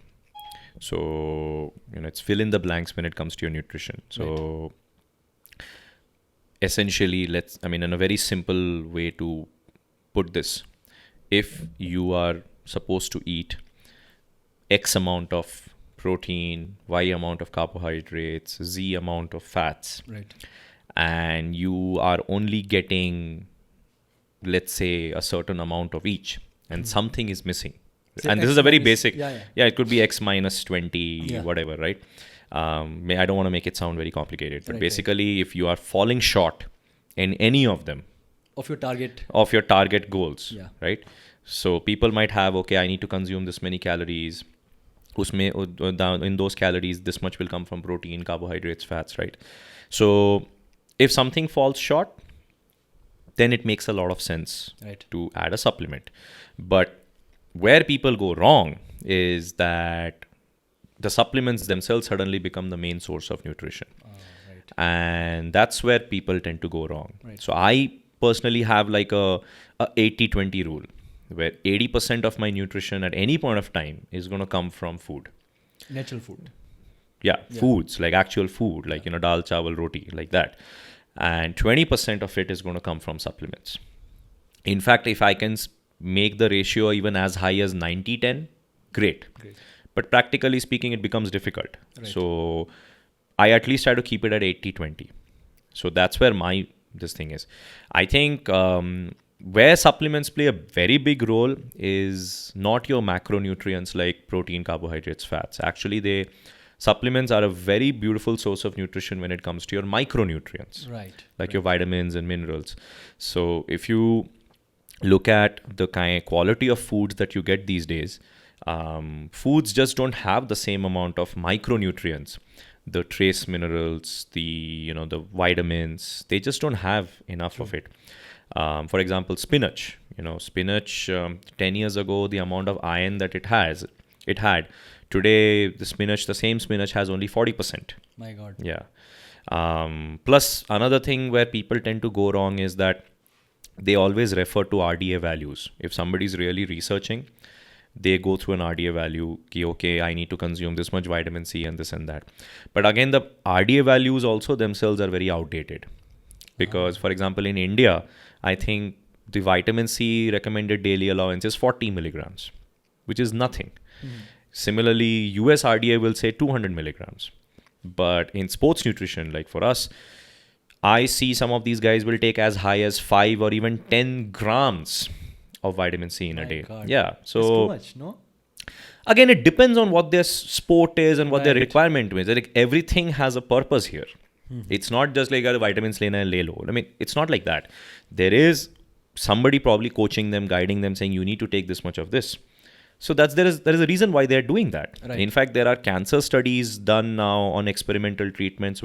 Speaker 2: So, it's fill in the blanks when it comes to your nutrition. So essentially, in a very simple way to put this, if you are supposed to eat X amount of protein, Y amount of carbohydrates, Z amount of fats,
Speaker 1: right,
Speaker 2: and you are only getting, let's say, a certain amount of each, and something is missing.
Speaker 1: Say
Speaker 2: and
Speaker 1: X
Speaker 2: this is a very
Speaker 1: minus,
Speaker 2: basic,
Speaker 1: yeah,
Speaker 2: it could be X minus 20, whatever, right? I don't want to make it sound very complicated, but basically, if you are falling short in any of them,
Speaker 1: of your target
Speaker 2: goals, right? So people might have, okay, I need to consume this many calories. In those calories, this much will come from protein, carbohydrates, fats, right? So if something falls short, then it makes a lot of sense to add a supplement. But where people go wrong is that the supplements themselves suddenly become the main source of nutrition. And that's where people tend to go wrong. So I personally have like a 80-20 rule, where 80% of my nutrition at any point of time is going to come from food.
Speaker 1: Natural food.
Speaker 2: Yeah, foods, like actual food, like, dal, chawal, roti, like that. and 20% of it is going to come from supplements. In fact, if I can make the ratio even as high as 90-10, great. But practically speaking, it becomes difficult.
Speaker 1: Right.
Speaker 2: So I at least try to keep it at 80-20. So that's where this thing is. I think where supplements play a very big role is not your macronutrients like protein, carbohydrates, fats. Actually, supplements are a very beautiful source of nutrition when it comes to your micronutrients, like your vitamins and minerals. So if you look at the kind of quality of foods that you get these days, foods just don't have the same amount of micronutrients, the trace minerals, the vitamins. They just don't have enough of it. For example, spinach. Spinach 10 years ago, the amount of iron that it had. Today, the same spinach has only 40%.
Speaker 1: My God.
Speaker 2: Yeah. Plus, another thing where people tend to go wrong is that they always refer to RDA values. If somebody's really researching, they go through an RDA value, okay, I need to consume this much vitamin C and this and that. But again, the RDA values also themselves are very outdated. Because, for example, in India, I think the vitamin C recommended daily allowance is 40 milligrams, which is nothing. Similarly, US RDA will say 200 milligrams. But in sports nutrition, like for us, I see some of these guys will take as high as 5 or even 10 grams of vitamin C in a day.
Speaker 1: God.
Speaker 2: Yeah. So
Speaker 1: it's too much, no?
Speaker 2: Again, it depends on what their sport is and what their requirement is. Like everything has a purpose here. It's not just like a vitamins lena and lay low. I mean, it's not like that. There is somebody probably coaching them, guiding them, saying you need to take this much of this. So there is a reason why they're doing that.
Speaker 1: Right.
Speaker 2: In fact, there are cancer studies done now on experimental treatments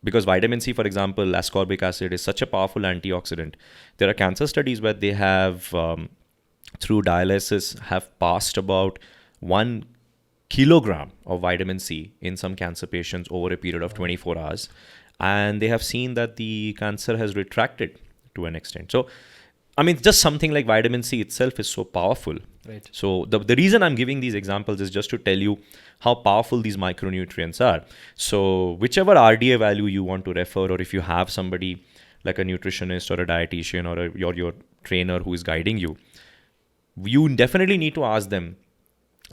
Speaker 2: because vitamin C, for example, ascorbic acid is such a powerful antioxidant. There are cancer studies where they have, through dialysis, have passed about 1 kilogram of vitamin C in some cancer patients over a period of 24 hours. And they have seen that the cancer has retracted to an extent. So, I mean, just something like vitamin C itself is so powerful.
Speaker 1: Right.
Speaker 2: So the reason I'm giving these examples is just to tell you how powerful these micronutrients are. So whichever RDA value you want to refer, or if you have somebody like a nutritionist or a dietitian or your trainer who is guiding you, you definitely need to ask them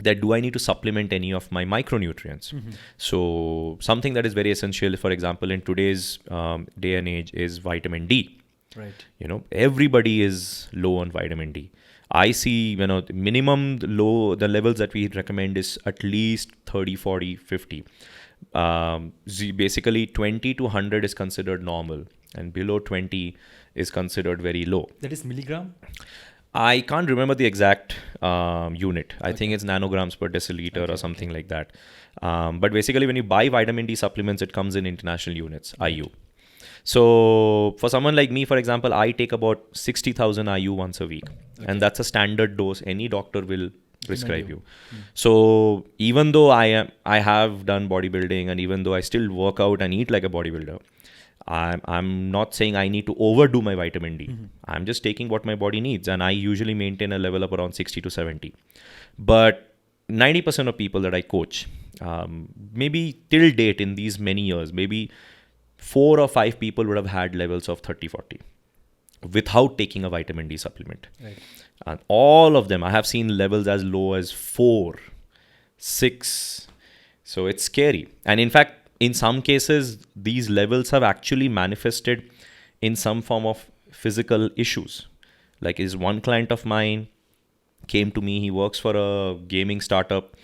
Speaker 2: that do I need to supplement any of my micronutrients? So something that is very essential, for example, in today's day and age is vitamin D.
Speaker 1: Right.
Speaker 2: Everybody is low on vitamin D. I see, the minimum the levels that we recommend is at least 30, 40, 50. Basically 20 to 100 is considered normal and below 20 is considered very low.
Speaker 1: That is milligram?
Speaker 2: I can't remember the exact unit. I think it's nanograms per deciliter or something like that. But basically when you buy vitamin D supplements, it comes in international units, IU. So for someone like me, for example, I take about 60,000 IU once a week. And that's a standard dose any doctor will prescribe you. So even though I have done bodybuilding and even though I still work out and eat like a bodybuilder, I'm not saying I need to overdo my vitamin D. I'm just taking what my body needs. And I usually maintain a level of around 60 to 70. But 90% of people that I coach, maybe till date in these many years, maybe 4 or 5 people would have had levels of 30, 40 without taking a vitamin D supplement.
Speaker 1: Right.
Speaker 2: And all of them, I have seen levels as low as 4, 6. So it's scary. And in fact, in some cases, these levels have actually manifested in some form of physical issues. Like is one client of mine came to me, he works for a gaming startup,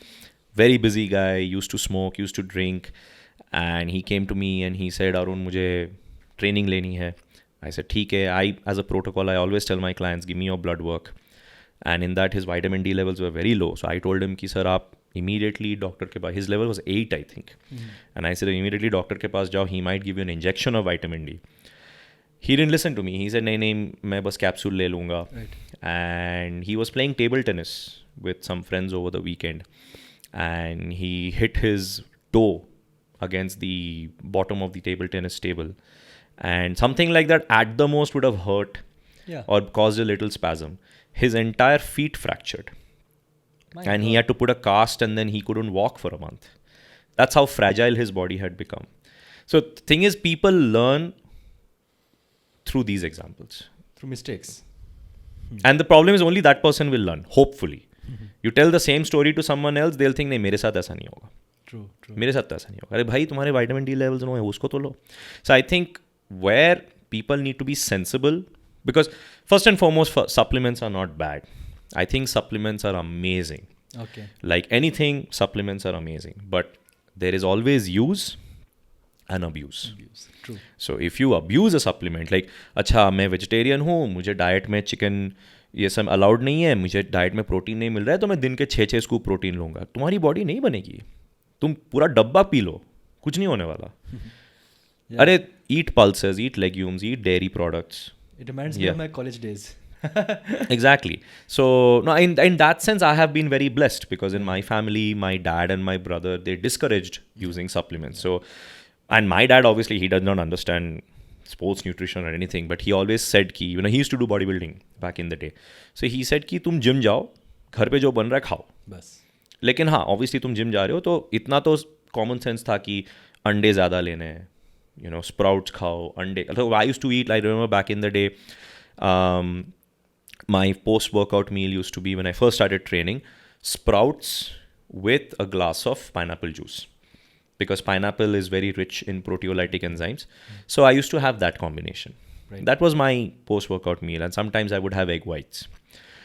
Speaker 2: very busy guy, used to smoke, used to drink. And he came to me and he said, Arun, mujhe training leni hai. I said, theek hai. As a protocol, I always tell my clients, give me your blood work. And in that, his vitamin D levels were very low. So I told him, ki sir, aap immediately doctor ke paas, his level was 8, I think. And I said, immediately doctor ke paas jao, he might give you an injection of vitamin D. He didn't listen to me. He said, nahin, main bas capsule le lunga.
Speaker 1: Right.
Speaker 2: And he was playing table tennis with some friends over the weekend. And he hit his toe against the bottom of the table tennis table. And something like that at the most would have hurt or caused a little spasm. His entire feet fractured. And he had to put a cast and then he couldn't walk for a month. That's how fragile his body had become. So the thing is, people learn through these examples.
Speaker 1: Through mistakes.
Speaker 2: And the problem is only that person will learn, hopefully. You tell the same story to someone else, they'll think, नहीं मेरे साथ ऐसा नहीं होगा.
Speaker 1: True.
Speaker 2: मेरे साथ तो ऐसा नहीं होगा. अरे भाई तुम्हारे vitamin D levels लो है, उसको तो लो. So I think where people need to be sensible, because first and foremost, supplements are not bad. I think supplements are amazing.
Speaker 1: Okay.
Speaker 2: Like anything, supplements are amazing. But there is always use and abuse.
Speaker 1: True.
Speaker 2: So if you abuse a supplement, like अच्छा मैं vegetarian हूँ, मुझे diet में chicken ये सब allowed नहीं है, मुझे डाइट में प्रोटीन नहीं मिल रहा है, तो मैं दिन के 6 स्कूप प्रोटीन लूँगा, तुम्हारी बॉडी नहीं बनेगी. तुम पूरा डब्बा पी लो, कुछ नहीं होने वाला. अरे eat pulses, eat legumes, eat dairy products.
Speaker 1: It reminds me of my college days.
Speaker 2: Exactly. So no, in that sense, I have been very blessed, because in my family, my dad and my brother, they discouraged using supplements. So, and my dad, obviously, he does not understand sports nutrition or anything, but he always said कि he used to do bodybuilding back in the day. So he said कि तुम gym जाओ, घर पे जो बन रहा है खाओ.
Speaker 1: बस.
Speaker 2: लेकिन हाँ, obviously तुम जिम जा रहे हो तो इतना तो common sense था कि अंडे ज़्यादा लेने हैं, sprouts खाओ, अंडे. So I used to eat, I remember back in the day, my post-workout meal used to be, when I first started training, sprouts with a glass of pineapple juice. Because pineapple is very rich in proteolytic enzymes. So I used to have that combination.
Speaker 1: Right.
Speaker 2: That was my post-workout meal. And sometimes I would have egg whites.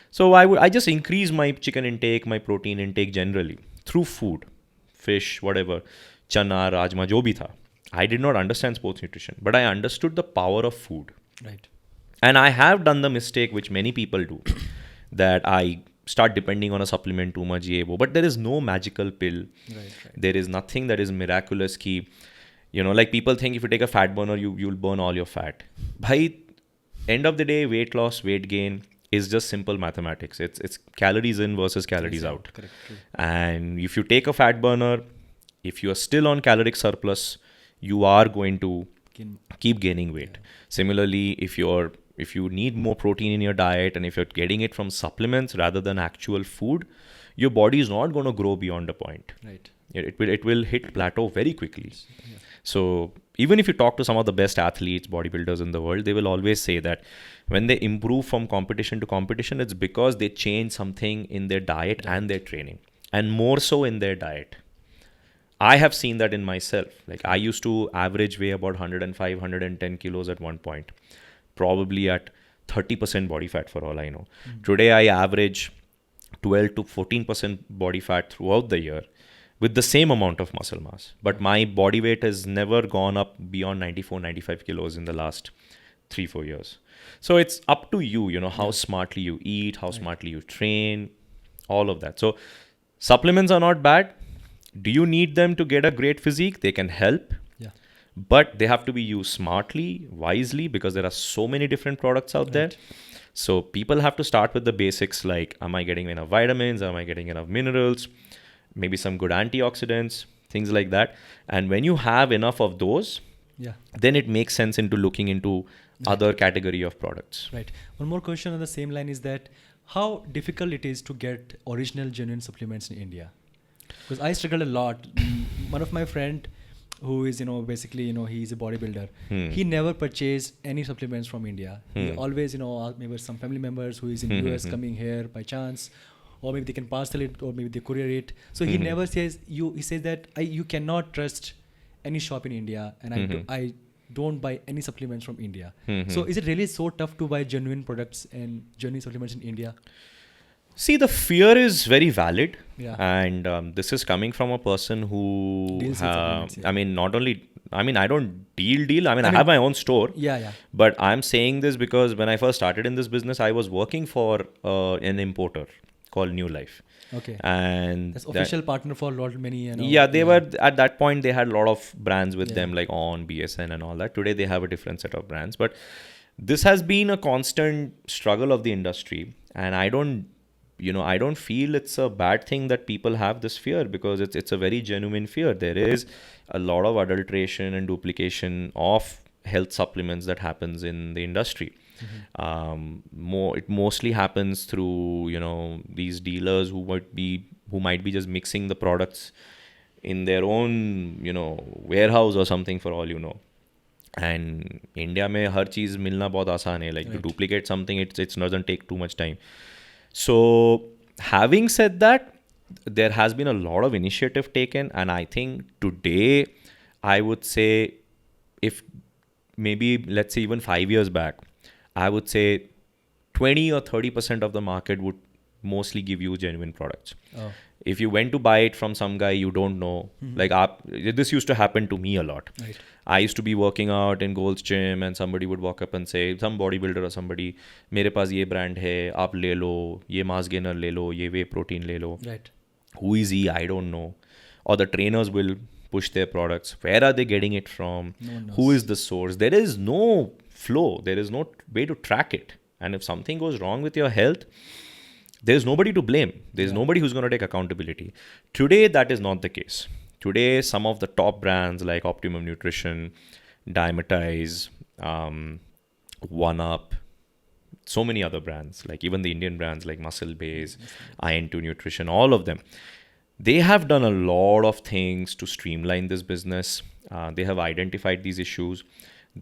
Speaker 2: So I just increase my chicken intake, my protein intake generally through food, fish, whatever, chana, rajma, jo bhi tha. I did not understand sports nutrition, but I understood the power of food.
Speaker 1: Right.
Speaker 2: And I have done the mistake which many people do, that I start depending on a supplement too much, but there is no magical pill.
Speaker 1: Right.
Speaker 2: There is nothing that is miraculous ki, like people think if you take a fat burner, you'll burn all your fat. Bhai, end of the day, weight loss, weight gain is just simple mathematics. It's calories in versus calories out.
Speaker 1: Correct. True.
Speaker 2: And if you take a fat burner, if you are still on caloric surplus, you are going to keep gaining weight. Yeah. Similarly, if you need more protein in your diet, and if you're getting it from supplements rather than actual food, your body is not going to grow beyond a point.
Speaker 1: Right.
Speaker 2: It will hit plateau very quickly.
Speaker 1: Yeah.
Speaker 2: So even if you talk to some of the best athletes, bodybuilders in the world, they will always say that when they improve from competition to competition, it's because they change something in their diet and their training, and more so in their diet. I have seen that in myself. Like I used to average weigh about 105, 110 kilos at one point, probably at 30% body fat for all I know. Mm-hmm. Today I average 12 to 14% body fat throughout the year with the same amount of muscle mass. But my body weight has never gone up beyond 94, 95 kilos in the last 3-4 years. So it's up to you, how smartly you eat, how smartly you train, all of that. So supplements are not bad. Do you need them to get a great physique? They can help. Yeah. But they have to be used smartly, wisely, because there are so many different products out there. So people have to start with the basics, like, am I getting enough vitamins? Am I getting enough minerals? Maybe some good antioxidants, things like that. And when you have enough of those, then it makes sense into looking into other category of products.
Speaker 1: Right. One more question on the same line is that how difficult it is to get original genuine supplements in India? Because I struggled a lot. One of my friend who is, basically, he's a bodybuilder. He never purchased any supplements from India. He always, maybe some family members who is in US coming here by chance, or maybe they can parcel it, or maybe they courier it. So he never says, he says that you cannot trust any shop in India, and I don't buy any supplements from India. So is it really so tough to buy genuine products and genuine supplements in India?
Speaker 2: See, the fear is very valid.
Speaker 1: Yeah.
Speaker 2: And this is coming from a person who,
Speaker 1: deals with supplements,
Speaker 2: I don't deal. I have my own store.
Speaker 1: Yeah.
Speaker 2: But I'm saying this because when I first started in this business, I was working for an importer called New Life.
Speaker 1: Okay.
Speaker 2: And
Speaker 1: that's official partner for a lot many.
Speaker 2: They were, at that point, they had a lot of brands with them, like On, BSN and all that. Today, they have a different set of brands. But this has been a constant struggle of the industry. And I don't feel it's a bad thing that people have this fear, because it's a very genuine fear. There is a lot of adulteration and duplication of health supplements that happens in the industry. It mostly happens through, these dealers who might be just mixing the products in their own, warehouse or something, for all you know. And India में हर चीज़ मिलना बहुत आसान है. Like to duplicate something, it doesn't take too much time. So having said that, there has been a lot of initiative taken, and I think today I would say, if maybe let's say even 5 years back, I would say 20 or 30% of the market would mostly give you genuine products.
Speaker 1: Oh.
Speaker 2: If you went to buy it from some guy you don't know, like this used to happen to me a lot.
Speaker 1: Right.
Speaker 2: I used to be working out in Gold's Gym and somebody would walk up and say, some bodybuilder or somebody, मेरे पास ये brand है, आप ले लो, ये mass gainer ले लो, ये whey protein ले लो.
Speaker 1: Right.
Speaker 2: Who is he? I don't know. Or the trainers will push their products. Where are they getting it from?
Speaker 1: No one knows.
Speaker 2: Who is the source? There is no flow. There is no way to track it. And if something goes wrong with your health, there's nobody to blame. There's nobody who's going to take accountability. Today, that is not the case. Today, some of the top brands like Optimum Nutrition, Dymatize, One Up, so many other brands, like even the Indian brands like Muscle Base, IN2 Nutrition, all of them, they have done a lot of things to streamline this business. They have identified these issues.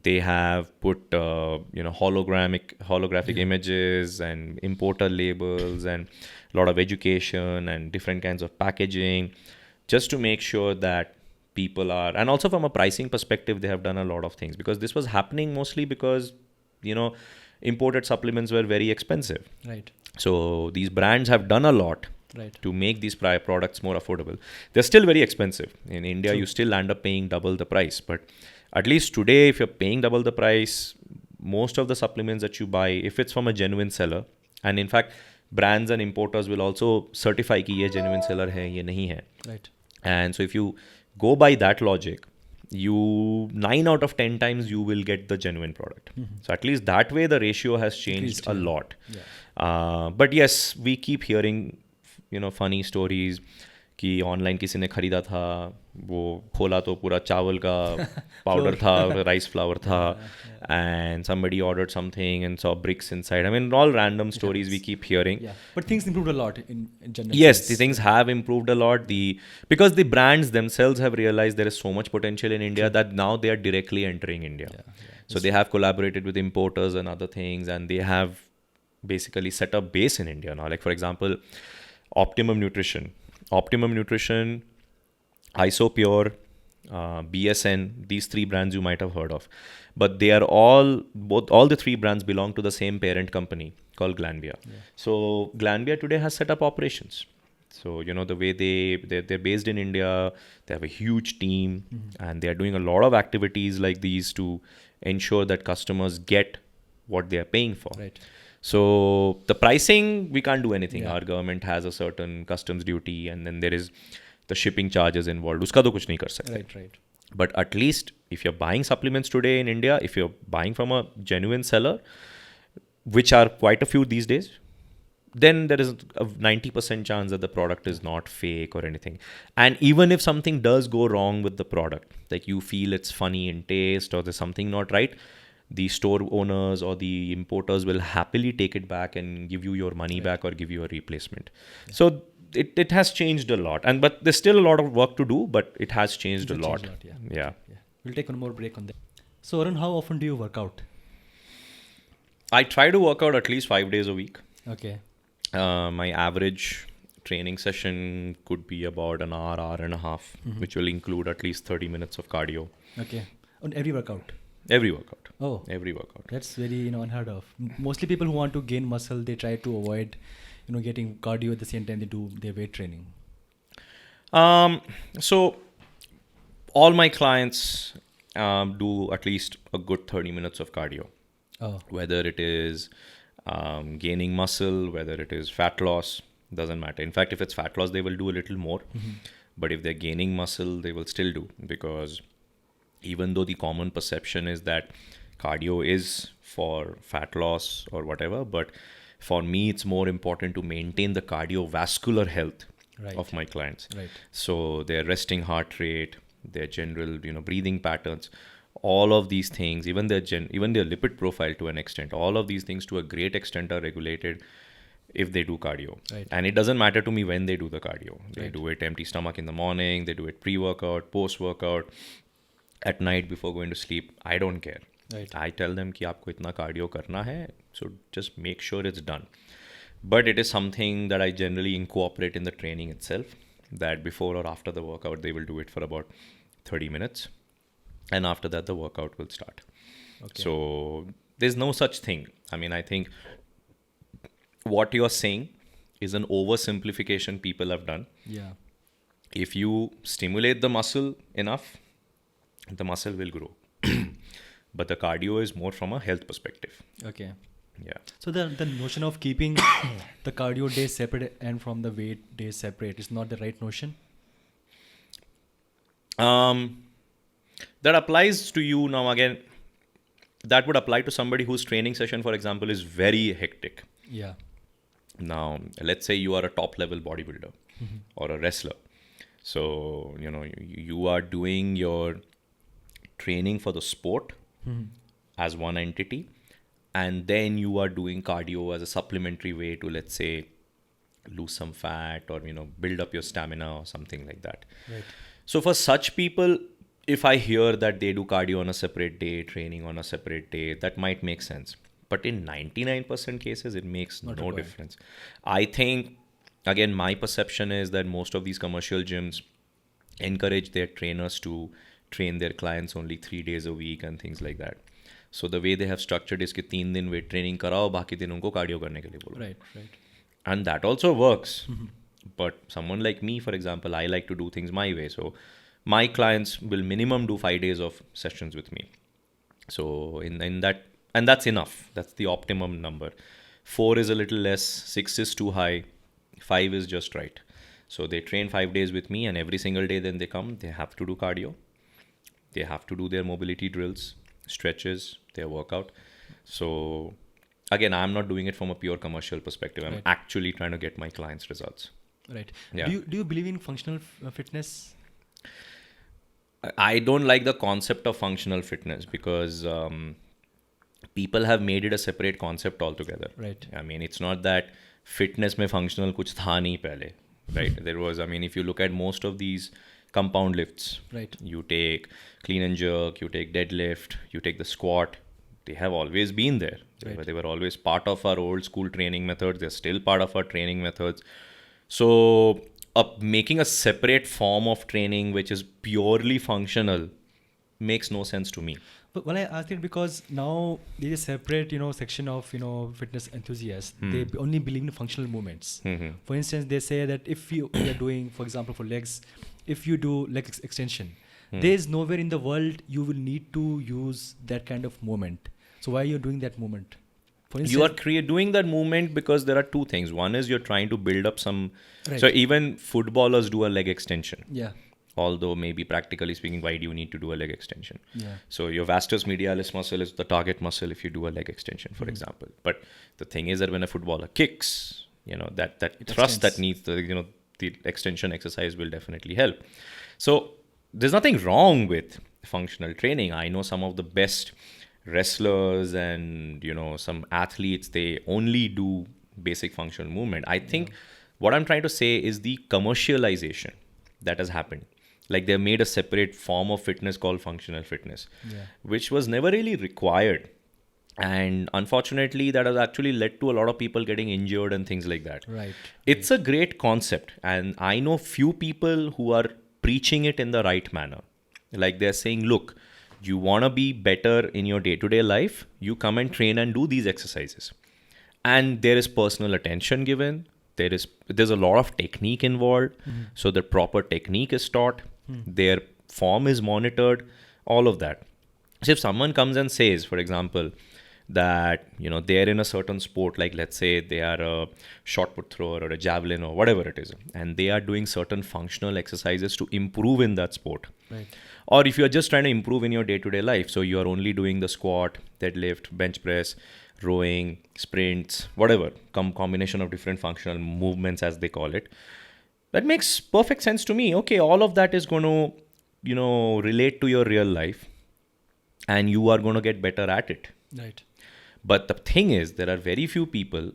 Speaker 2: They have put holographic images and importer labels and a lot of education and different kinds of packaging, just to make sure that people are, and also from a pricing perspective, they have done a lot of things, because this was happening mostly because imported supplements were very expensive.
Speaker 1: Right.
Speaker 2: So these brands have done a lot to make these products more affordable. They're still very expensive. In India, you still end up paying double the price. But at least today, if you're paying double the price, most of the supplements that you buy, if it's from a genuine seller, and in fact, brands and importers will also certify कि ये genuine seller है, ये नहीं है.
Speaker 1: Right.
Speaker 2: And so if you go by that logic, 9 out of 10 times you will get the genuine product. So at least that way the ratio has changed a lot. But yes, we keep hearing funny stories कि online किसी ने खरीदा था, वो खोला तो पूरा चावल का पाउडर था, राइस फ्लावर था, and somebody ordered something and saw bricks inside. I mean, all random stories we keep hearing.
Speaker 1: Yeah, but things improved a lot in general.
Speaker 2: Yes, the things have improved a lot. Because the brands themselves have realized there is so much potential in India that now they are directly entering India. So they have collaborated with importers and other things, and they have basically set up base in India now. Like for example, Optimum Nutrition, Isopure, BSN, these 3 brands you might have heard of. But they are all the 3 brands belong to the same parent company called Glanbia. So Glanbia today has set up operations. So, the way they're based in India, they have a huge team, and they are doing a lot of activities like these to ensure that customers get what they are paying for.
Speaker 1: Right.
Speaker 2: So the pricing, we can't do anything. Our government has a certain customs duty, and then there is the shipping charges involved. Uska to kuch nahi kar sakte.
Speaker 1: Right.
Speaker 2: But at least if you're buying supplements today in India, if you're buying from a genuine seller, which are quite a few these days, then there is a 90% chance that the product is not fake or anything. And even if something does go wrong with the product, like you feel it's funny in taste or there's something not right, the store owners or the importers will happily take it back and give you your money back or give you a replacement. So it has changed a lot, but there's still a lot of work to do, but it has changed a lot. Yeah.
Speaker 1: We'll take one more break on that. So Arun, how often do you work out?
Speaker 2: I try to work out at least 5 days a week.
Speaker 1: Okay.
Speaker 2: My average training session could be about an hour and a half, which will include at least 30 minutes of cardio.
Speaker 1: Okay. On every workout?
Speaker 2: Every workout.
Speaker 1: Oh.
Speaker 2: Every workout.
Speaker 1: That's very, unheard of. Mostly people who want to gain muscle, they try to avoid, getting cardio at the same time they do their weight training.
Speaker 2: So all my clients do at least a good 30 minutes of cardio.
Speaker 1: Oh.
Speaker 2: Whether it is gaining muscle, whether it is fat loss, doesn't matter. In fact, if it's fat loss, they will do a little more. But if they're gaining muscle, they will still do, because even though the common perception is that cardio is for fat loss or whatever, but for me, it's more important to maintain the cardiovascular health of my clients.
Speaker 1: Right.
Speaker 2: So their resting heart rate, their general, breathing patterns, all of these things, even their lipid profile to an extent, all of these things to a great extent are regulated if they do cardio.
Speaker 1: Right.
Speaker 2: And it doesn't matter to me when they do the cardio. They do it empty stomach in the morning, they do it pre-workout, post-workout. at night before going to sleep, I don't care.
Speaker 1: Right.
Speaker 2: I tell them कि आपको इतना cardio करना है, so just make sure it's done. But it is something that I generally incorporate in the training itself, that before or after the workout, they will do it for about 30 minutes. And after that, the workout will start.
Speaker 1: Okay.
Speaker 2: So there's no such thing. I mean, I think what you're saying is an oversimplification people have done.
Speaker 1: Yeah.
Speaker 2: If you stimulate the muscle enough, the muscle will grow. But the cardio is more from a health perspective.
Speaker 1: Okay.
Speaker 2: Yeah.
Speaker 1: So the notion of keeping the cardio days separate and from the weight days separate is not the right notion?
Speaker 2: That applies to you now. Again, that would apply to somebody whose training session, for example, is very hectic.
Speaker 1: Yeah.
Speaker 2: Now, let's say you are a top level bodybuilder or a wrestler. So, you are doing your training for the sport as one entity, and then you are doing cardio as a supplementary way to, let's say, lose some fat or, build up your stamina or something like that.
Speaker 1: Right.
Speaker 2: So for such people, if I hear that they do cardio on a separate day, training on a separate day, that might make sense. But in 99% cases, it makes no difference. I think, again, my perception is that most of these commercial gyms encourage their trainers to train their clients only 3 days a week and things like that. So the way they have structured is कि 3 दिन weight training कराओ, बाकी दिन उनको cardio करने के लिए बोलो.
Speaker 1: Right.
Speaker 2: And that also works. But someone like me, for example, I like to do things my way. So my clients will minimum do 5 days of sessions with me. So in that, and that's enough. That's the optimum number. 4 is a little less, 6 is too high, 5 is just right. So they train 5 days with me, and every single day then they come, they have to do cardio. They have to do their mobility drills, stretches, their workout. So again, I'm not doing it from a pure commercial perspective. I'm actually trying to get my clients results.
Speaker 1: Right.
Speaker 2: Yeah.
Speaker 1: Do you believe in functional fitness?
Speaker 2: I don't like the concept of functional fitness because people have made it a separate concept altogether.
Speaker 1: Right.
Speaker 2: I mean, it's not that fitness mein functional kuch tha nahi pehle, right? There was, I mean, if you look at most of these compound lifts,
Speaker 1: right,
Speaker 2: you take clean and jerk, you take deadlift, you take the squat, they have always been there. They were always part of our old school training methods. They're still part of our training methods. So making a separate form of training which is purely functional makes no sense to me.
Speaker 1: But when I asked it, because now there is a separate, section of, fitness enthusiasts. They only believe in functional movements. For instance, they say that if you are doing, for example, for legs, if you do leg extension, there is nowhere in the world you will need to use that kind of movement. So why are you doing that movement? For instance,
Speaker 2: you are doing that movement because there are two things. One is you're trying to build up some... Right. So even footballers do a leg extension.
Speaker 1: Yeah.
Speaker 2: Although maybe practically speaking, why do you need to do a leg extension?
Speaker 1: Yeah.
Speaker 2: So your vastus medialis muscle is the target muscle if you do a leg extension, for example. But the thing is that when a footballer kicks, that thrust that needs the extension exercise will definitely help. So there's nothing wrong with functional training. I know some of the best wrestlers and some athletes, they only do basic functional movement. I think what I'm trying to say is the commercialization that has happened. Like they made a separate form of fitness called functional fitness, which was never really required. And unfortunately, that has actually led to a lot of people getting injured and things like that.
Speaker 1: Right.
Speaker 2: It's a great concept. And I know few people who are preaching it in the right manner. Like they're saying, look, you want to be better in your day-to-day life, you come and train and do these exercises. And there is personal attention given. There's a lot of technique involved. So the proper technique is taught. Their form is monitored, all of that. So if someone comes and says, for example, that, they're in a certain sport, like let's say they are a shot put thrower or a javelin or whatever it is, and they are doing certain functional exercises to improve in that sport.
Speaker 1: Right.
Speaker 2: Or if you're just trying to improve in your day-to-day life, so you're only doing the squat, deadlift, bench press, rowing, sprints, whatever, combination of different functional movements as they call it. That makes perfect sense to me. Okay, all of that is going to, relate to your real life and you are going to get better at it.
Speaker 1: Right.
Speaker 2: But the thing is, there are very few people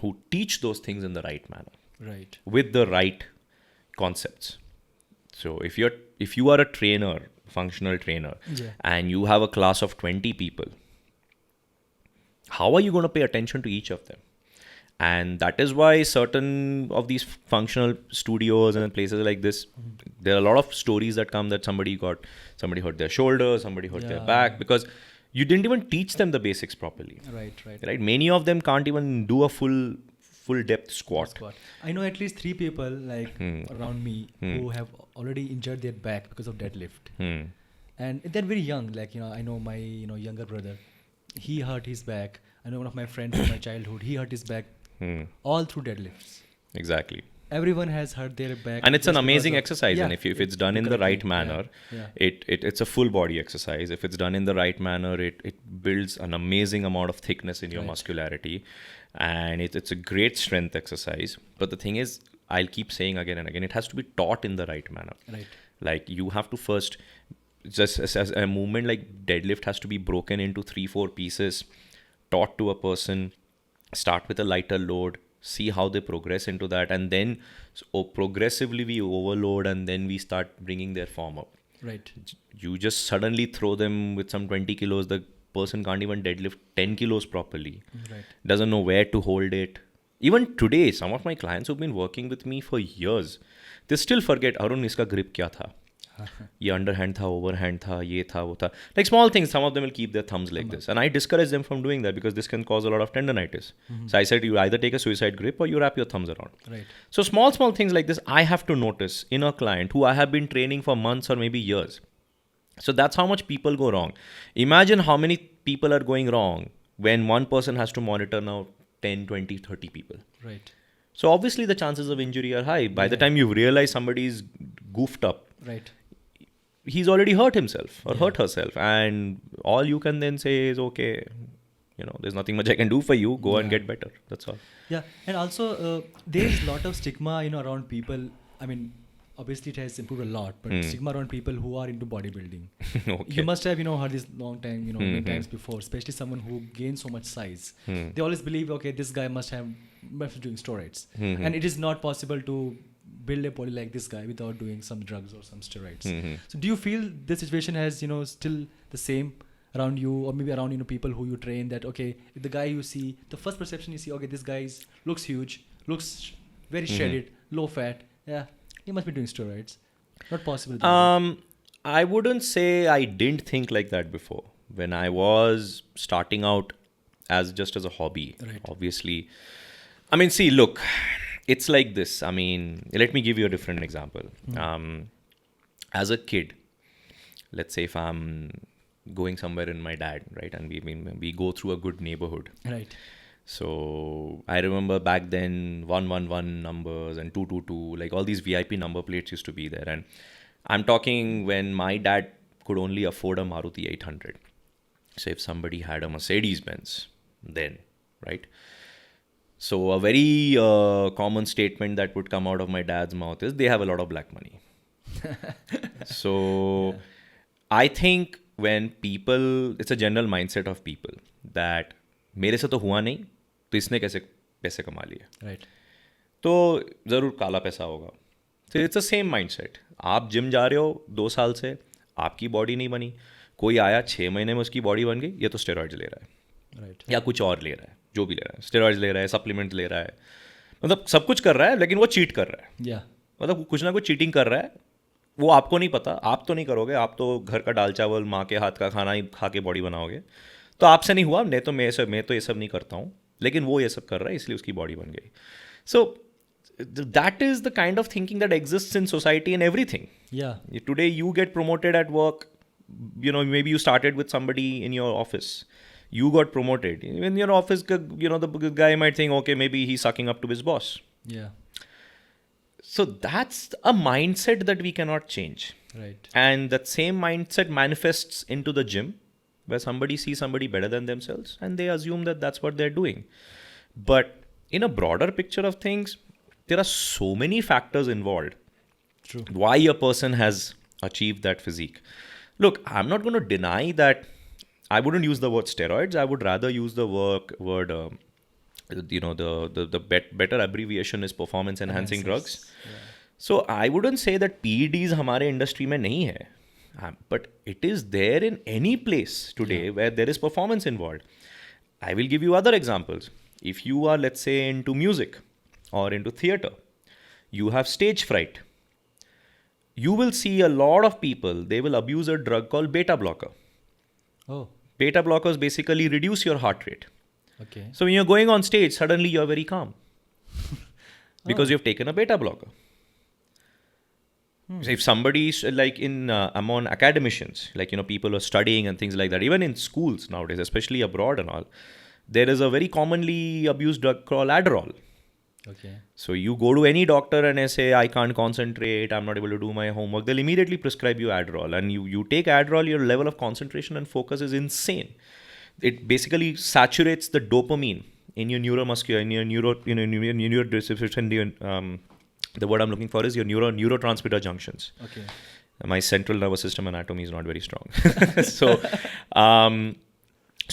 Speaker 2: who teach those things in the right manner.
Speaker 1: Right.
Speaker 2: With the right concepts. So if you are a trainer functional trainer,
Speaker 1: Yeah.
Speaker 2: and you have a class of 20 people, how are you going to pay attention to each of them? And that is why certain of these functional studios and places like this, there are a lot of stories that come that somebody hurt their shoulder, somebody hurt their back, because you didn't even teach them the basics properly.
Speaker 1: Right.
Speaker 2: Many of them can't even do a full depth squat.
Speaker 1: I know at least 3 people like around me who have already injured their back because of deadlift. And they're very young. Like, I know my younger brother, he hurt his back. I know one of my friends from my childhood, he hurt his back all through deadlifts.
Speaker 2: Exactly.
Speaker 1: Everyone has hurt their back.
Speaker 2: And it's an amazing exercise. And if it's done in the right manner,
Speaker 1: yeah.
Speaker 2: It's a full body exercise. If it's done in the right manner, it builds an amazing amount of thickness in your muscularity. And it's a great strength exercise. But the thing is, I'll keep saying again and again, it has to be taught in the right manner.
Speaker 1: Right.
Speaker 2: Like, you have to first, just as a movement like deadlift has to be broken into 3-4 pieces, taught to a person, start with a lighter load, see how they progress into that, and then progressively we overload, and then we start bringing their form up.
Speaker 1: Right.
Speaker 2: You just suddenly throw them with some 20 kilos, the person can't even deadlift 10 kilos properly.
Speaker 1: Right.
Speaker 2: Doesn't know where to hold it. Even today, some of my clients who've been working with me for years, they still forget, Arun, iska grip kya tha? ये underhand tha, overhand tha, ye tha, wo tha. Like small things, some of them will keep their thumbs like this. And I discourage them from doing that because this can cause a lot of tendonitis. So I said, you either take a suicide grip or you wrap your thumbs around.
Speaker 1: Right.
Speaker 2: So small things like this, I have to notice in a client who I have been training for months or maybe years. So that's how much people go wrong. Imagine how many people are going wrong when one person has to monitor now 10, 20, 30 people.
Speaker 1: Right.
Speaker 2: So obviously the chances of injury are high. By the time you realize somebody's goofed up,
Speaker 1: right,
Speaker 2: he's already hurt himself or hurt herself, and all you can then say is, okay, there's nothing much I can do for you. Go and get better. That's all.
Speaker 1: Yeah, and also there's a lot of stigma, around people. I mean, obviously it has improved a lot, but stigma around people who are into bodybuilding.
Speaker 2: Okay.
Speaker 1: You must have, heard this long time, many times before, especially someone who gains so much size. They always believe, okay, this guy must be doing steroids. And it is not possible to build a body like this guy without doing some drugs or some steroids. So do you feel this situation has, still the same around you, or maybe around, people who you train, that, okay, if the guy you see, the first perception you see, okay, this guy looks huge, looks very shredded, low fat, yeah, he must be doing steroids. Not possible.
Speaker 2: I wouldn't say I didn't think like that before. When I was starting out just as a hobby, obviously. I mean, see, look, it's like this. I mean, let me give you a different example. As a kid, let's say if I'm going somewhere in my dad, right, and we go through a good neighborhood.
Speaker 1: Right.
Speaker 2: So I remember back then 111 numbers and 222, like all these VIP number plates used to be there. And I'm talking when my dad could only afford a Maruti 800. So if somebody had a Mercedes Benz, then, right? So a very common statement that would come out of my dad's mouth is, they have a lot of black money. So I think when people, it's a general mindset of people that मेरे से तो हुआ नहीं, तो इसने कैसे पैसे कमा लिए,
Speaker 1: right,
Speaker 2: तो ज़रूर काला पैसा होगा. So it's the same mindset. आप जिम जा रहे हो 2 साल से, आपकी बॉडी नहीं बनी, कोई आया 6 महीने में उसकी बॉडी बन गई, ये तो स्टेरॉइड्स ले रहा है,
Speaker 1: right,
Speaker 2: या कुछ और ले रहा है, जो भी ले रहा है, स्टेरॉइड्स ले रहा है, सप्लीमेंट ले रहा है, मतलब सब कुछ कर रहा है, लेकिन वो चीट कर रहा है.
Speaker 1: yeah,
Speaker 2: मतलब कुछ ना कुछ चीटिंग कर रहा है. वो आपको नहीं पता, आप तो नहीं करोगे, आप तो घर का दाल चावल माँ के हाथ का खाना ही खा के बॉडी बनाओगे, तो आपसे नहीं हुआ. नहीं तो मैं तो ये सब नहीं करता हूँ, लेकिन वो ये सब कर रहा है, इसलिए उसकी बॉडी बन गई. सो that is the kind of thinking that exists in society and everything.
Speaker 1: Yeah.
Speaker 2: Today you get promoted at work, maybe you started with somebody in your office, you got promoted in your office, the guy might think, okay, maybe he's sucking up to his boss.
Speaker 1: Yeah.
Speaker 2: So that's a mindset that we cannot change.
Speaker 1: Right.
Speaker 2: And that same mindset manifests into the gym, where somebody sees somebody better than themselves and they assume that that's what they're doing. But in a broader picture of things, there are so many factors involved.
Speaker 1: True.
Speaker 2: Why a person has achieved that physique. Look, I'm not going to deny that. I wouldn't use the word steroids. I would rather use the word the better abbreviation is performance enhancing drugs.
Speaker 1: Yeah.
Speaker 2: So I wouldn't say that PEDs हमारे industry में नहीं है. But it is there in any place today where there is performance involved. I will give you other examples. If you are, let's say, into music or into theater, you have stage fright. You will see a lot of people, they will abuse a drug called beta blocker.
Speaker 1: Oh,
Speaker 2: Beta blockers basically reduce your heart rate.
Speaker 1: okay.
Speaker 2: So when you're going on stage, suddenly you're very calm because you've taken a beta blocker. So if somebody's like among academicians, like, people are studying and things like that, even in schools nowadays, especially abroad and all, there is a very commonly abused drug called Adderall.
Speaker 1: Okay.
Speaker 2: So you go to any doctor and they say, I can't concentrate, I'm not able to do my homework. They'll immediately prescribe you Adderall. And you take Adderall, your level of concentration and focus is insane. It basically saturates the dopamine in your neuromuscular, in your the word I'm looking for is your neurotransmitter junctions.
Speaker 1: Okay.
Speaker 2: My central nervous system anatomy is not very strong. So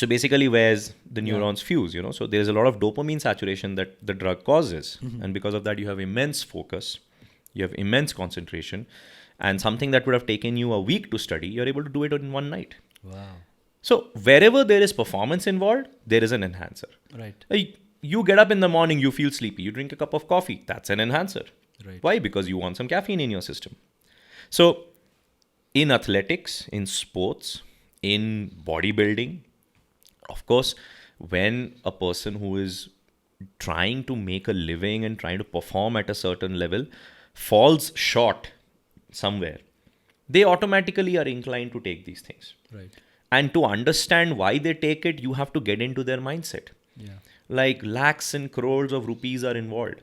Speaker 2: basically where's the neurons fuse, So there's a lot of dopamine saturation that the drug causes. And because of that, you have immense focus, you have immense concentration, and something that would have taken you a week to study, you're able to do it in one night.
Speaker 1: Wow.
Speaker 2: So wherever there is performance involved, there is an enhancer.
Speaker 1: Right.
Speaker 2: You get up in the morning, you feel sleepy, you drink a cup of coffee, that's an enhancer.
Speaker 1: Right.
Speaker 2: Why? Because you want some caffeine in your system. So in athletics, in sports, in bodybuilding, of course, when a person who is trying to make a living and trying to perform at a certain level falls short somewhere, they automatically are inclined to take these things.
Speaker 1: Right.
Speaker 2: And to understand why they take it, you have to get into their mindset.
Speaker 1: Yeah.
Speaker 2: Like lakhs and crores of rupees are involved.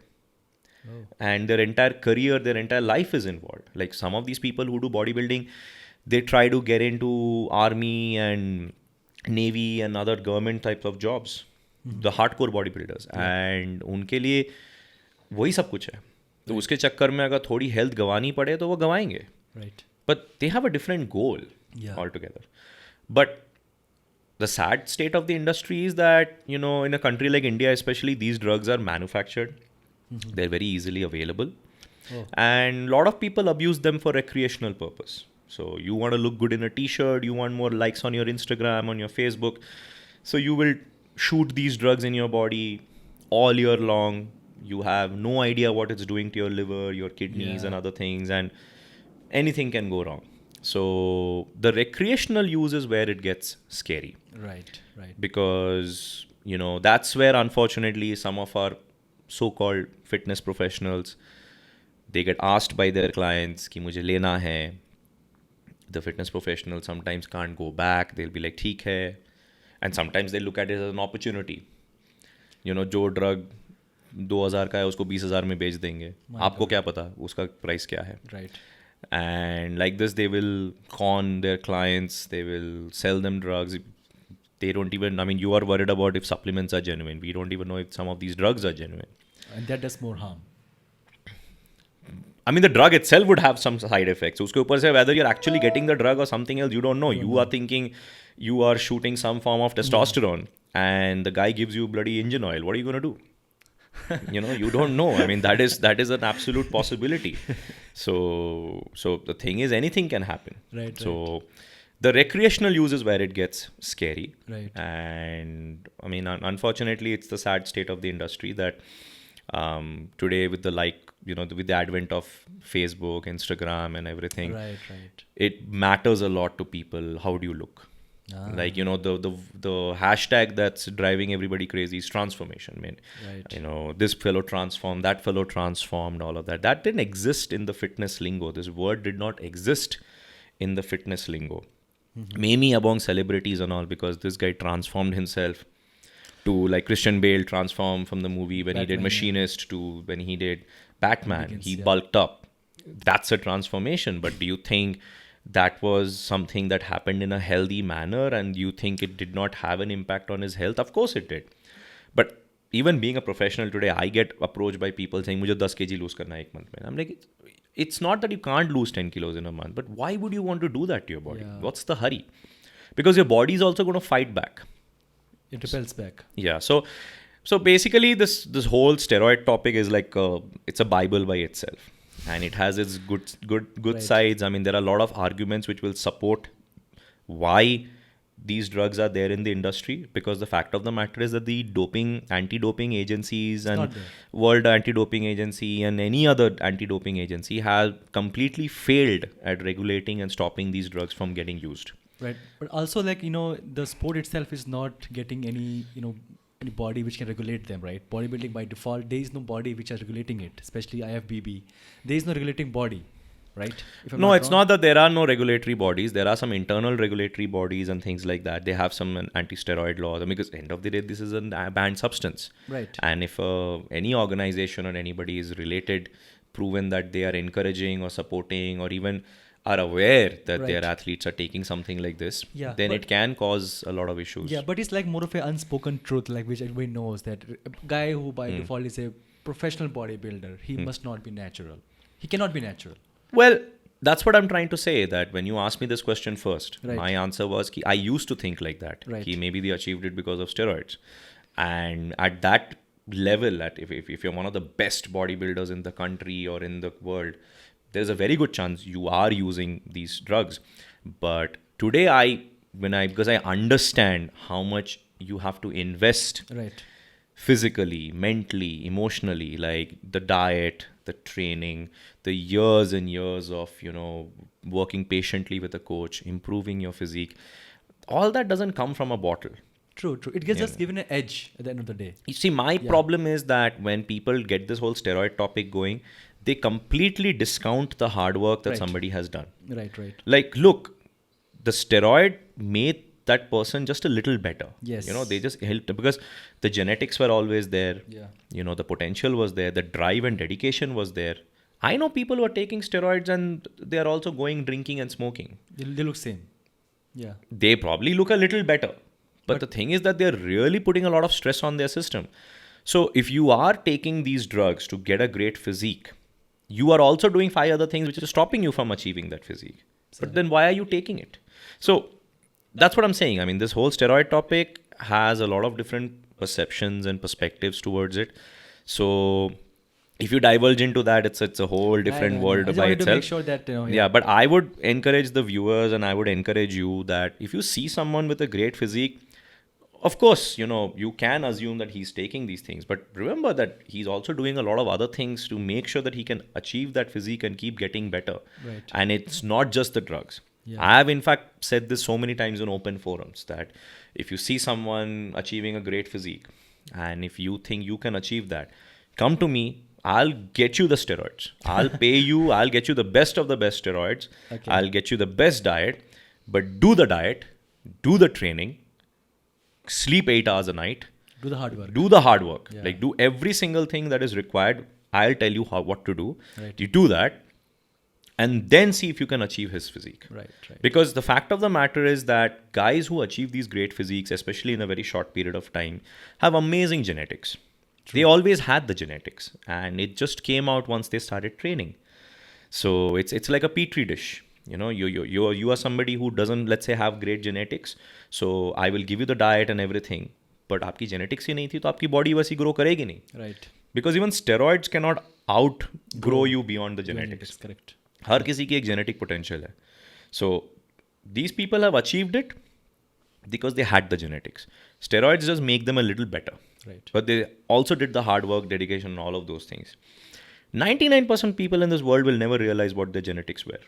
Speaker 1: Oh.
Speaker 2: And their entire career, their entire life is involved. Like some of these people who do bodybuilding, they try to get into army and navy and other government types of jobs. The hardcore bodybuilders. And उनके लिए वही सब कुछ है. तो उसके चक्कर में अगर थोड़ी health गंवानी पड़े तो वो गंवाएंगे.
Speaker 1: Right.
Speaker 2: But they have a different goal altogether. But the sad state of the industry is that, in a country like India especially, these drugs are manufactured. They're very easily available.
Speaker 1: Oh.
Speaker 2: And a lot of people abuse them for recreational purpose. So you want to look good in a t-shirt, you want more likes on your Instagram, on your Facebook. So you will shoot these drugs in your body all year long. You have no idea what it's doing to your liver, your kidneys and other things, and anything can go wrong. So the recreational use is where it gets scary.
Speaker 1: Right.
Speaker 2: Because, that's where unfortunately some of our so-called fitness professionals, they get asked by their clients कि मुझे लेना है. The fitness professional sometimes can't go back. They'll be like, ठीक है. And sometimes they look at it as an opportunity. जो drug 2000 का है उसको 20,000 में बेच देंगे. आपको क्या पता उसका price क्या है?
Speaker 1: Right.
Speaker 2: And like this, they will con their clients. They will sell them drugs. They don't even, you are worried about if supplements are genuine. We don't even know if some of these drugs are genuine.
Speaker 1: And that does more harm.
Speaker 2: The drug itself would have some side effects. उसके ऊपर से whether you're actually getting the drug or something else, you don't know. You are thinking you are shooting some form of testosterone and the guy gives you bloody engine oil. What are you going to do? You don't know. That is an absolute possibility. So the thing is, anything can happen.
Speaker 1: Right.
Speaker 2: So the recreational use is where it gets scary.
Speaker 1: Right.
Speaker 2: And unfortunately, it's the sad state of the industry that today with with the advent of Facebook, Instagram and everything,
Speaker 1: Right.
Speaker 2: it matters a lot to people. How do you look? Like, the hashtag that's driving everybody crazy is transformation, man.
Speaker 1: Right.
Speaker 2: This fellow transformed, that fellow transformed, all of that. That didn't exist in the fitness lingo. This word did not exist in the fitness lingo. Maybe among celebrities and all, because this guy transformed himself to, like Christian Bale transformed from the movie when he did Machinist to when he did Batman. He bulked up. That's a transformation. But do you think that was something that happened in a healthy manner, and you think it did not have an impact on his health? Of course it did. But even being a professional today, I get approached by people saying, मुझे 10 kg lose करना है एक month में. I'm like, it's not that you can't lose 10 kilos in a month, but why would you want to do that to your body?
Speaker 1: Yeah.
Speaker 2: What's the hurry? Because your body is also going to fight back.
Speaker 1: It repels back.
Speaker 2: Yeah. So basically this whole steroid topic is like it's a Bible by itself. and it has its good
Speaker 1: Right.
Speaker 2: sides. I mean, there are a lot of arguments which will support why these drugs are there in the industry, because the fact of the matter is that the anti-doping agencies and
Speaker 1: not there.
Speaker 2: World Anti-Doping Agency and any other anti-doping agency have completely failed at regulating and stopping these drugs from getting used.
Speaker 1: Right. But also, like, the sport itself is not getting any body which can regulate them, right? Bodybuilding by default, there is no body which is regulating it, especially IFBB. There is no regulating body, right? If I'm
Speaker 2: No, it's
Speaker 1: wrong.
Speaker 2: not that there are no regulatory bodies. There are some internal regulatory bodies and things like that. They have some anti-steroid laws. Because end of the day, this is a banned substance.
Speaker 1: Right.
Speaker 2: And if any organization or anybody is related, proven that they are encouraging or supporting or even are aware that their
Speaker 1: Right.
Speaker 2: athletes are taking something like this,
Speaker 1: Yeah,
Speaker 2: then
Speaker 1: but-
Speaker 2: it can cause a lot of issues.
Speaker 1: Yeah, but it's like more of an unspoken truth, like which everybody knows that a guy who by default is a professional bodybuilder, he must not be natural. He cannot be natural.
Speaker 2: Well, that's what I'm trying to say, that when you asked me this question first,
Speaker 1: Right.
Speaker 2: my answer was ki I used to think like that.
Speaker 1: Right.
Speaker 2: Ki maybe they achieved it because of steroids. And at that level, if you're one of the best bodybuilders in the country or in the world, there's a very good chance you are using these drugs. But today, because I understand how much you have to invest
Speaker 1: Right.
Speaker 2: physically, mentally, emotionally, like the diet, the training, the years and years of, working patiently with a coach, improving your physique, all that doesn't come from a bottle.
Speaker 1: True, true. It gets just given an edge at the end of the day.
Speaker 2: You see, my problem is that when people get this whole steroid topic going, they completely discount the hard work that
Speaker 1: Right.
Speaker 2: somebody has done.
Speaker 1: Right, right.
Speaker 2: Like, look, the steroid made that person just a little better.
Speaker 1: Yes.
Speaker 2: They just helped because the genetics were always there.
Speaker 1: Yeah.
Speaker 2: The potential was there. The drive and dedication was there. I know people who are taking steroids and they are also going drinking and smoking.
Speaker 1: They look same. Yeah.
Speaker 2: They probably look a little better. But the thing is that they're really putting a lot of stress on their system. So if you are taking these drugs to get a great physique, you are also doing 5 other things which is stopping you from achieving that physique. But then why are you taking it? So that's what I'm saying. I mean, this whole steroid topic has a lot of different perceptions and perspectives towards it. So if you divulge into that, it's a whole different world
Speaker 1: I just
Speaker 2: by
Speaker 1: wanted to
Speaker 2: itself.
Speaker 1: make sure that
Speaker 2: Yeah, but I would encourage the viewers and I would encourage you that if you see someone with a great physique, of course, you can assume that he's taking these things. But remember that he's also doing a lot of other things to make sure that he can achieve that physique and keep getting better.
Speaker 1: Right.
Speaker 2: And it's not just the drugs.
Speaker 1: Yeah.
Speaker 2: I have, in fact, said this so many times in open forums that if you see someone achieving a great physique and if you think you can achieve that, come to me. I'll get you the steroids. I'll pay you. I'll get you the best of the best steroids.
Speaker 1: Okay.
Speaker 2: I'll get you the best diet. But do the diet, do the training, sleep 8 hours a night,
Speaker 1: do the hard work.
Speaker 2: do the hard work.
Speaker 1: Yeah.
Speaker 2: Like do every single thing that is required. I'll tell you what to do.
Speaker 1: Right.
Speaker 2: You do that and then see if you can achieve his physique.
Speaker 1: Right, right.
Speaker 2: Because the fact of the matter is that guys who achieve these great physiques, especially in a very short period of time, have amazing genetics. True. They always had the genetics and it just came out once they started training. So it's like a petri dish. You are somebody who doesn't, let's say, have great genetics. So I will give you the diet and everything. But आपकी genetics ही नहीं थी तो आपकी body वैसी grow करेगी नहीं.
Speaker 1: Right.
Speaker 2: Because even steroids cannot outgrow you beyond the genetics.
Speaker 1: Correct.
Speaker 2: हर किसी की एक genetic potential है. So these people have achieved it because they had the genetics. Steroids just make them a little better.
Speaker 1: Right.
Speaker 2: But they also did the hard work, dedication, and all of those things. 99% people in this world will never realize what their genetics were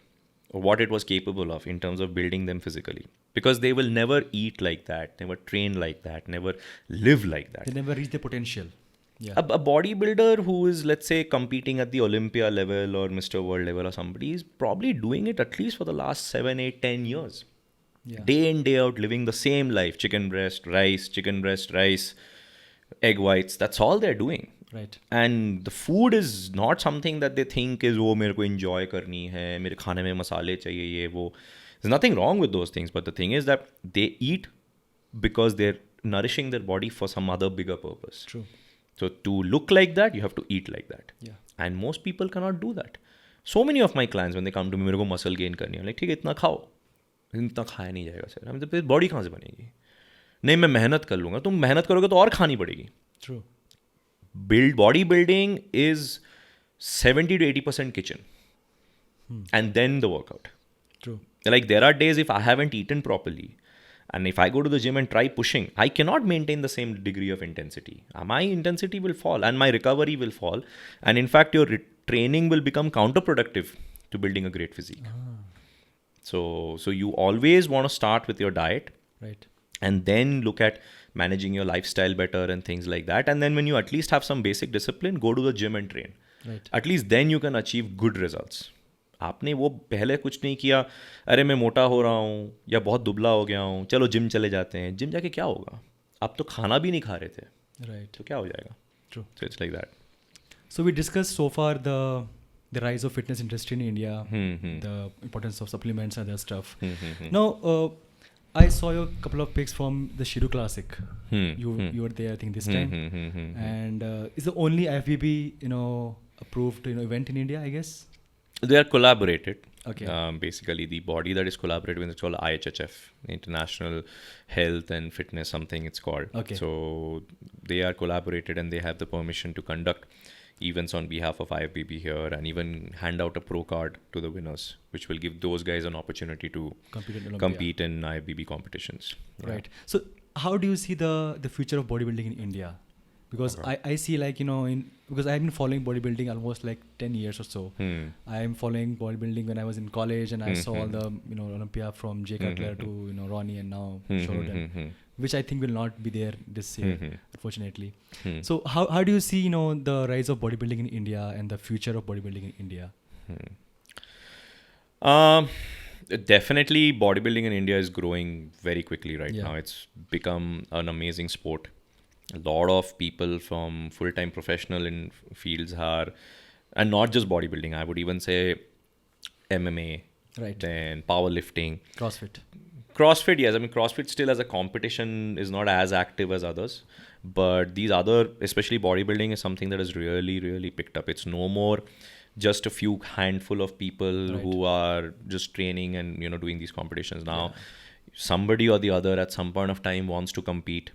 Speaker 2: or what it was capable of in terms of building them physically. Because they will never eat like that, never train like that, never live like that.
Speaker 1: They never reach their potential. Yeah.
Speaker 2: A bodybuilder who is, let's say, competing at the Olympia level or Mr. World level or somebody is probably doing it at least for the last 7, 8, 10 years.
Speaker 1: Yeah.
Speaker 2: Day in, day out, living the same life. Chicken breast, rice, egg whites. That's all they're doing.
Speaker 1: Right.
Speaker 2: And the food is not something that they think is, oh, मेरे को enjoy करनी है, मेरे खाने में मसाले चाहिए, ये वो. There's nothing wrong with those things. But the thing is that they eat because they're nourishing their body for some other bigger purpose.
Speaker 1: True.
Speaker 2: So to look like that, you have to eat like that.
Speaker 1: Yeah.
Speaker 2: And most people cannot do that. So many of my clients, when they come to me, मेरे को muscle gain करनी है, like ठीक है इतना खाओ, इतना खाया नहीं जाएगा सर, हम तो बॉडी कहाँ से बनेगी? नहीं मैं मेहनत कर लूँगा, तुम मेहनत करोगे तो और खानी पड़ेगी.
Speaker 1: True.
Speaker 2: Bodybuilding is 70 to 80% kitchen, and then the workout.
Speaker 1: True.
Speaker 2: Like there are days if I haven't eaten properly, and if I go to the gym and try pushing, I cannot maintain the same degree of intensity. My intensity will fall and my recovery will fall. And in fact, your training will become counterproductive to building a great physique. So you always want to start with your diet,
Speaker 1: Right.
Speaker 2: and then look at managing your lifestyle better and things like that. And then when you at least have some basic discipline, go to the gym and train.
Speaker 1: Right.
Speaker 2: At least then you can achieve good results. आपने वो पहले कुछ नहीं किया, अरे मैं मोटा हो रहा हूँ या बहुत दुबला हो गया हूँ, चलो जिम चले जाते हैं. जिम जाके क्या होगा? आप तो खाना भी नहीं खा रहे थे.
Speaker 1: Right.
Speaker 2: तो क्या हो जाएगा?
Speaker 1: True.
Speaker 2: So it's like that.
Speaker 1: So we discussed so far the rise of fitness industry in India, the importance of supplements and other stuff. Now, I saw a couple of pics from the Shiru Classic. You were there, I think, this time, and it's the only IFBB approved event in India, I guess.
Speaker 2: They are collaborated.
Speaker 1: Okay.
Speaker 2: Basically, the body that is collaborated with is called IHHF, International Health and Fitness, something it's called.
Speaker 1: Okay.
Speaker 2: So they are collaborated and they have the permission to conduct events on behalf of IFBB here, and even hand out a pro card to the winners, which will give those guys an opportunity to compete in IFBB competitions.
Speaker 1: Right. So how do you see the future of bodybuilding in India? Because I see, like, because I've been following bodybuilding almost like 10 years or so. I'm following bodybuilding when I was in college, and I saw all the Olympia from Jay Cutler to Ronnie and now Shorodan, which I think will not be there this year, unfortunately. So how do you see the rise of bodybuilding in India and the future of bodybuilding in India?
Speaker 2: Definitely bodybuilding in India is growing very quickly right now. It's become an amazing sport. A lot of people from full-time professional in fields are, and not just bodybuilding, I would even say MMA,
Speaker 1: right?
Speaker 2: Then powerlifting.
Speaker 1: CrossFit,
Speaker 2: yes. I mean, CrossFit still as a competition is not as active as others. But these other, especially bodybuilding, is something that has really, really picked up. It's no more just a few handful of people who are just training and, doing these competitions. Now, somebody or the other at some point of time wants to compete,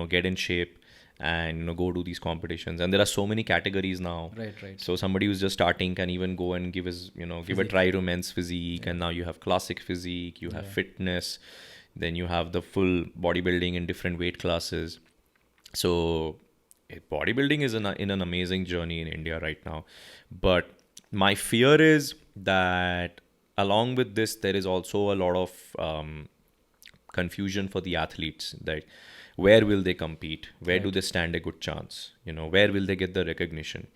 Speaker 2: get in shape and go to these competitions. And there are so many categories now.
Speaker 1: Right.
Speaker 2: So somebody who's just starting can even go and give his, give a try to men's physique. And now you have classic physique, you have fitness, then you have the full bodybuilding in different weight classes. So bodybuilding is in an amazing journey in India right now. But my fear is that along with this, there is also a lot of confusion for the athletes. That where will they compete? Where do they stand a good chance? Where will they get the recognition?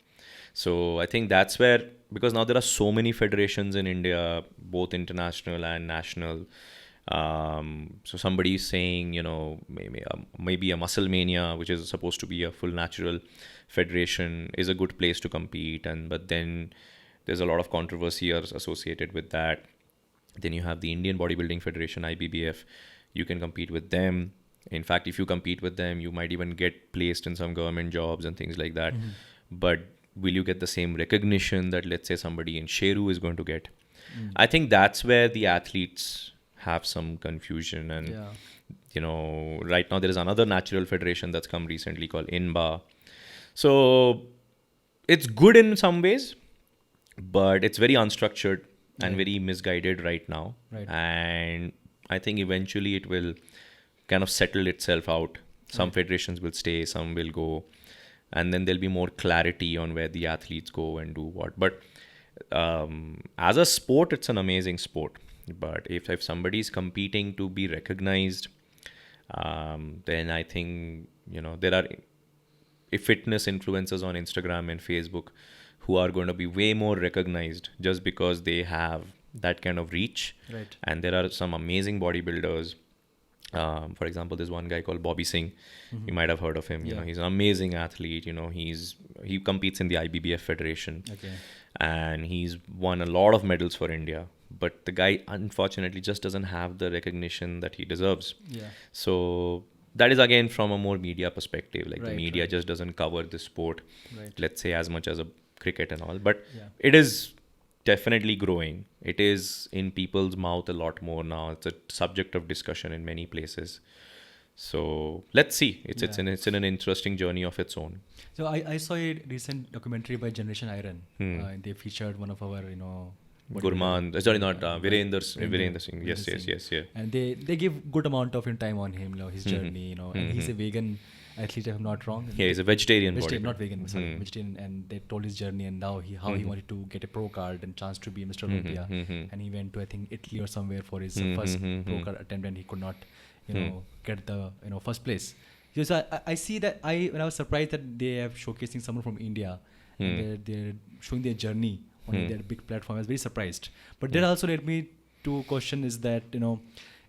Speaker 2: So I think that's where, because now there are so many federations in India, both international and national. So somebody is saying, maybe a Muscle Mania, which is supposed to be a full natural federation, is a good place to compete. But then there's a lot of controversy associated with that. Then you have the Indian Bodybuilding Federation, IBBF. You can compete with them. In fact, if you compete with them, you might even get placed in some government jobs and things like that. But will you get the same recognition that, let's say, somebody in Sheru is going to get? I think that's where the athletes have some confusion. And, right now there is another natural federation that's come recently called INBA. So it's good in some ways, but it's very unstructured and very misguided right now. And I think eventually it will kind of settle itself out. Some federations will stay, some will go, and then there'll be more clarity on where the athletes go and do what. But as a sport, it's an amazing sport. But if somebody is competing to be recognized, then I think, there are fitness influencers on Instagram and Facebook who are going to be way more recognized just because they have that kind of reach. And there are some amazing bodybuilders. For example, there's one guy called Singh. You might have heard of him. He's an amazing athlete. He competes in the IBBF Federation. And he's won a lot of medals for India. But the guy, unfortunately, just doesn't have the recognition that he deserves. So that is, again, from a more media perspective. Like the media just doesn't cover the sport, let's say, as much as a cricket and all. But it is definitely growing. It is in people's mouth a lot more now. It's a subject of discussion in many places. So let's see. It's in an interesting journey of its own.
Speaker 1: So I saw a recent documentary by Generation Iron. They featured one of our
Speaker 2: Gurman, sorry, not Virender
Speaker 1: Virender
Speaker 2: Singh. Yes, yeah.
Speaker 1: And they give good amount of time on him, his journey, and he's a vegan athlete, if I'm not wrong.
Speaker 2: Yeah, he's a vegetarian
Speaker 1: not vegan, sorry, vegetarian. And they told his journey and now how he wanted to get a pro card and chance to be Mr. Olympia. And he went to, I think, Italy or somewhere for his first pro card attempt, and he could not, get the first place. Because I see that when I was surprised that they are showcasing someone from India, and they're showing their journey on their big platform. I was very surprised. But that also led me to question is that,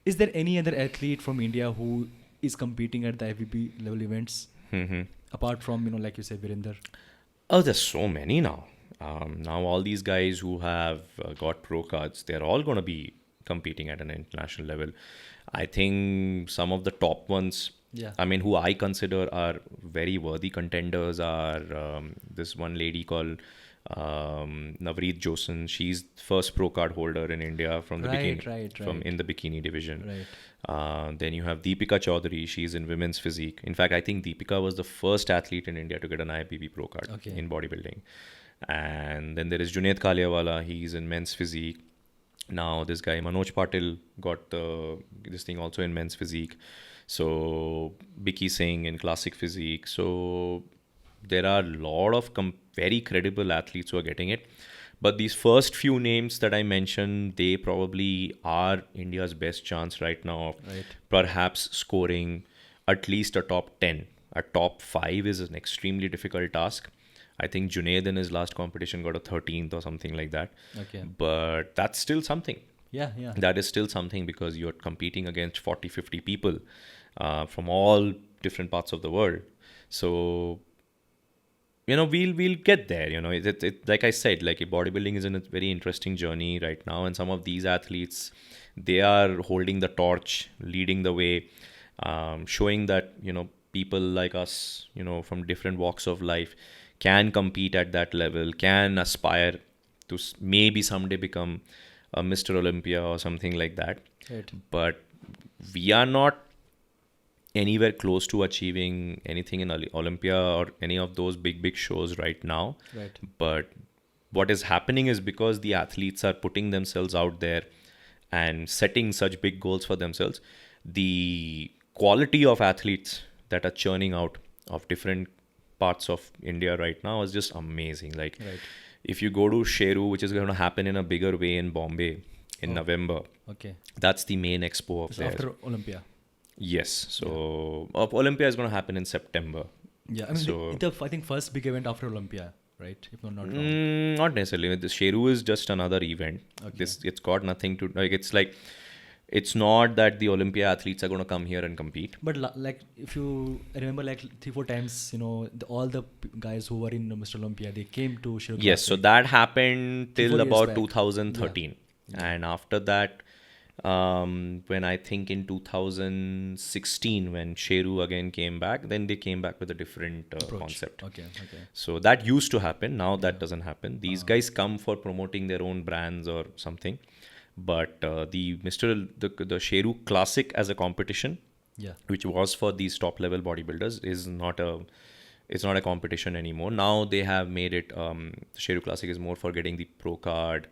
Speaker 1: is there any other athlete from India who is competing at the IFBB level events apart from, like you said, Virender?
Speaker 2: Oh, there's so many now. Now all these guys who have got pro cards, they're all going to be competing at an international level. I think some of the top ones, who I consider are very worthy contenders are this one lady called Navreet Josen. She's first pro card holder in India from the bikini, from in the bikini division. Then you have Deepika Chaudhary. She's in women's physique. In fact, I think Deepika was the first athlete in India to get an IFBB pro card in bodybuilding. And then there is Junaid Kaliawala. He's in men's physique. Now this guy Manoj Patil got this thing also in men's physique. So Biki Singh in classic physique. So there are a lot of very credible athletes who are getting it. But these first few names that I mentioned, they probably are India's best chance right now of perhaps scoring at least a top 10. A top 5 is an extremely difficult task. I think Junaid in his last competition got a 13th or something like that. But that's still something.
Speaker 1: Yeah.
Speaker 2: That is still something because you're competing against 40, 50 people from all different parts of the world. So, we'll get there. It like I said, like bodybuilding is in a very interesting journey right now. And some of these athletes, they are holding the torch, leading the way, showing that, people like us, from different walks of life can compete at that level, can aspire to maybe someday become a Mr. Olympia or something like that. But we are not anywhere close to achieving anything in Olympia or any of those big shows right now. But what is happening is because the athletes are putting themselves out there and setting such big goals for themselves, the quality of athletes that are churning out of different parts of India right now is just amazing. Like if you go to Sheru, which is going to happen in a bigger way in Bombay in November. That's the main expo of there.
Speaker 1: After Olympia.
Speaker 2: Yes. So Olympia is going to happen in September.
Speaker 1: Yeah. I think first big event after Olympia, right? If I'm not wrong.
Speaker 2: Not necessarily. The Sheru is just another event. It's got nothing to it's not that the Olympia athletes are going to come here and compete.
Speaker 1: But like if you remember, like 3-4 times, all the guys who were in Mr. Olympia, they came to Sheru.
Speaker 2: Yes, so that happened till about 2013. And after that, when I think in 2016, when Sheru again came back, then they came back with a different concept. So that used to happen. Now that doesn't happen. These guys come for promoting their own brands or something. But the Sheru Classic as a competition, which was for these top level bodybuilders, is not a competition anymore. Now they have made it. Sheru Classic is more for getting the pro card,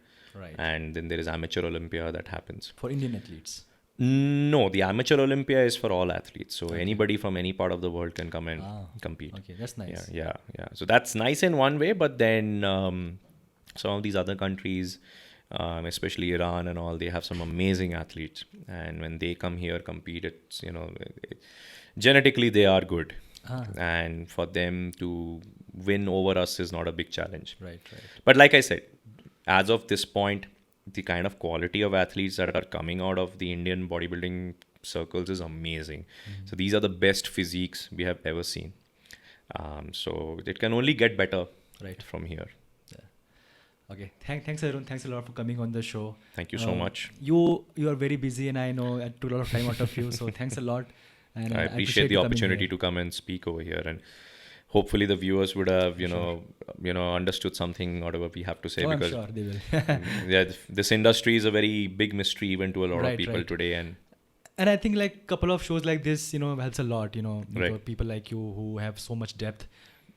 Speaker 2: and then there is Amateur Olympia that happens
Speaker 1: for Indian athletes.
Speaker 2: No, the Amateur Olympia is for all athletes. So anybody from any part of the world can come and compete.
Speaker 1: That's nice.
Speaker 2: Yeah. So that's nice in one way, but then some of these other countries, especially Iran and all, they have some amazing athletes, and when they come here compete, it's genetically they are good, and for them to win over us is not a big challenge. But like I said, as of this point, the kind of quality of athletes that are coming out of the Indian bodybuilding circles is amazing. So these are the best physiques we have ever seen. So it can only get better from here.
Speaker 1: Okay. Thanks, Arun. Thanks a lot for coming on the show.
Speaker 2: Thank you so much.
Speaker 1: You are very busy, and I know I took a lot of time out of you. So thanks a lot. And
Speaker 2: I appreciate the opportunity to come and speak over here, and hopefully the viewers would have understood something whatever we have to say, because
Speaker 1: I'm sure they will.
Speaker 2: this industry is a very big mystery even to a lot of people today, and
Speaker 1: And I think like couple of shows like this, helps a lot,
Speaker 2: Right.
Speaker 1: people like you who have so much depth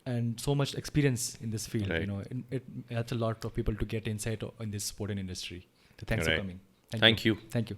Speaker 1: and so much experience in this field,
Speaker 2: Right.
Speaker 1: it helps a lot of people to get insight in this sport and industry. So thanks for
Speaker 2: Right.
Speaker 1: coming.
Speaker 2: Thank you.
Speaker 1: Thank you.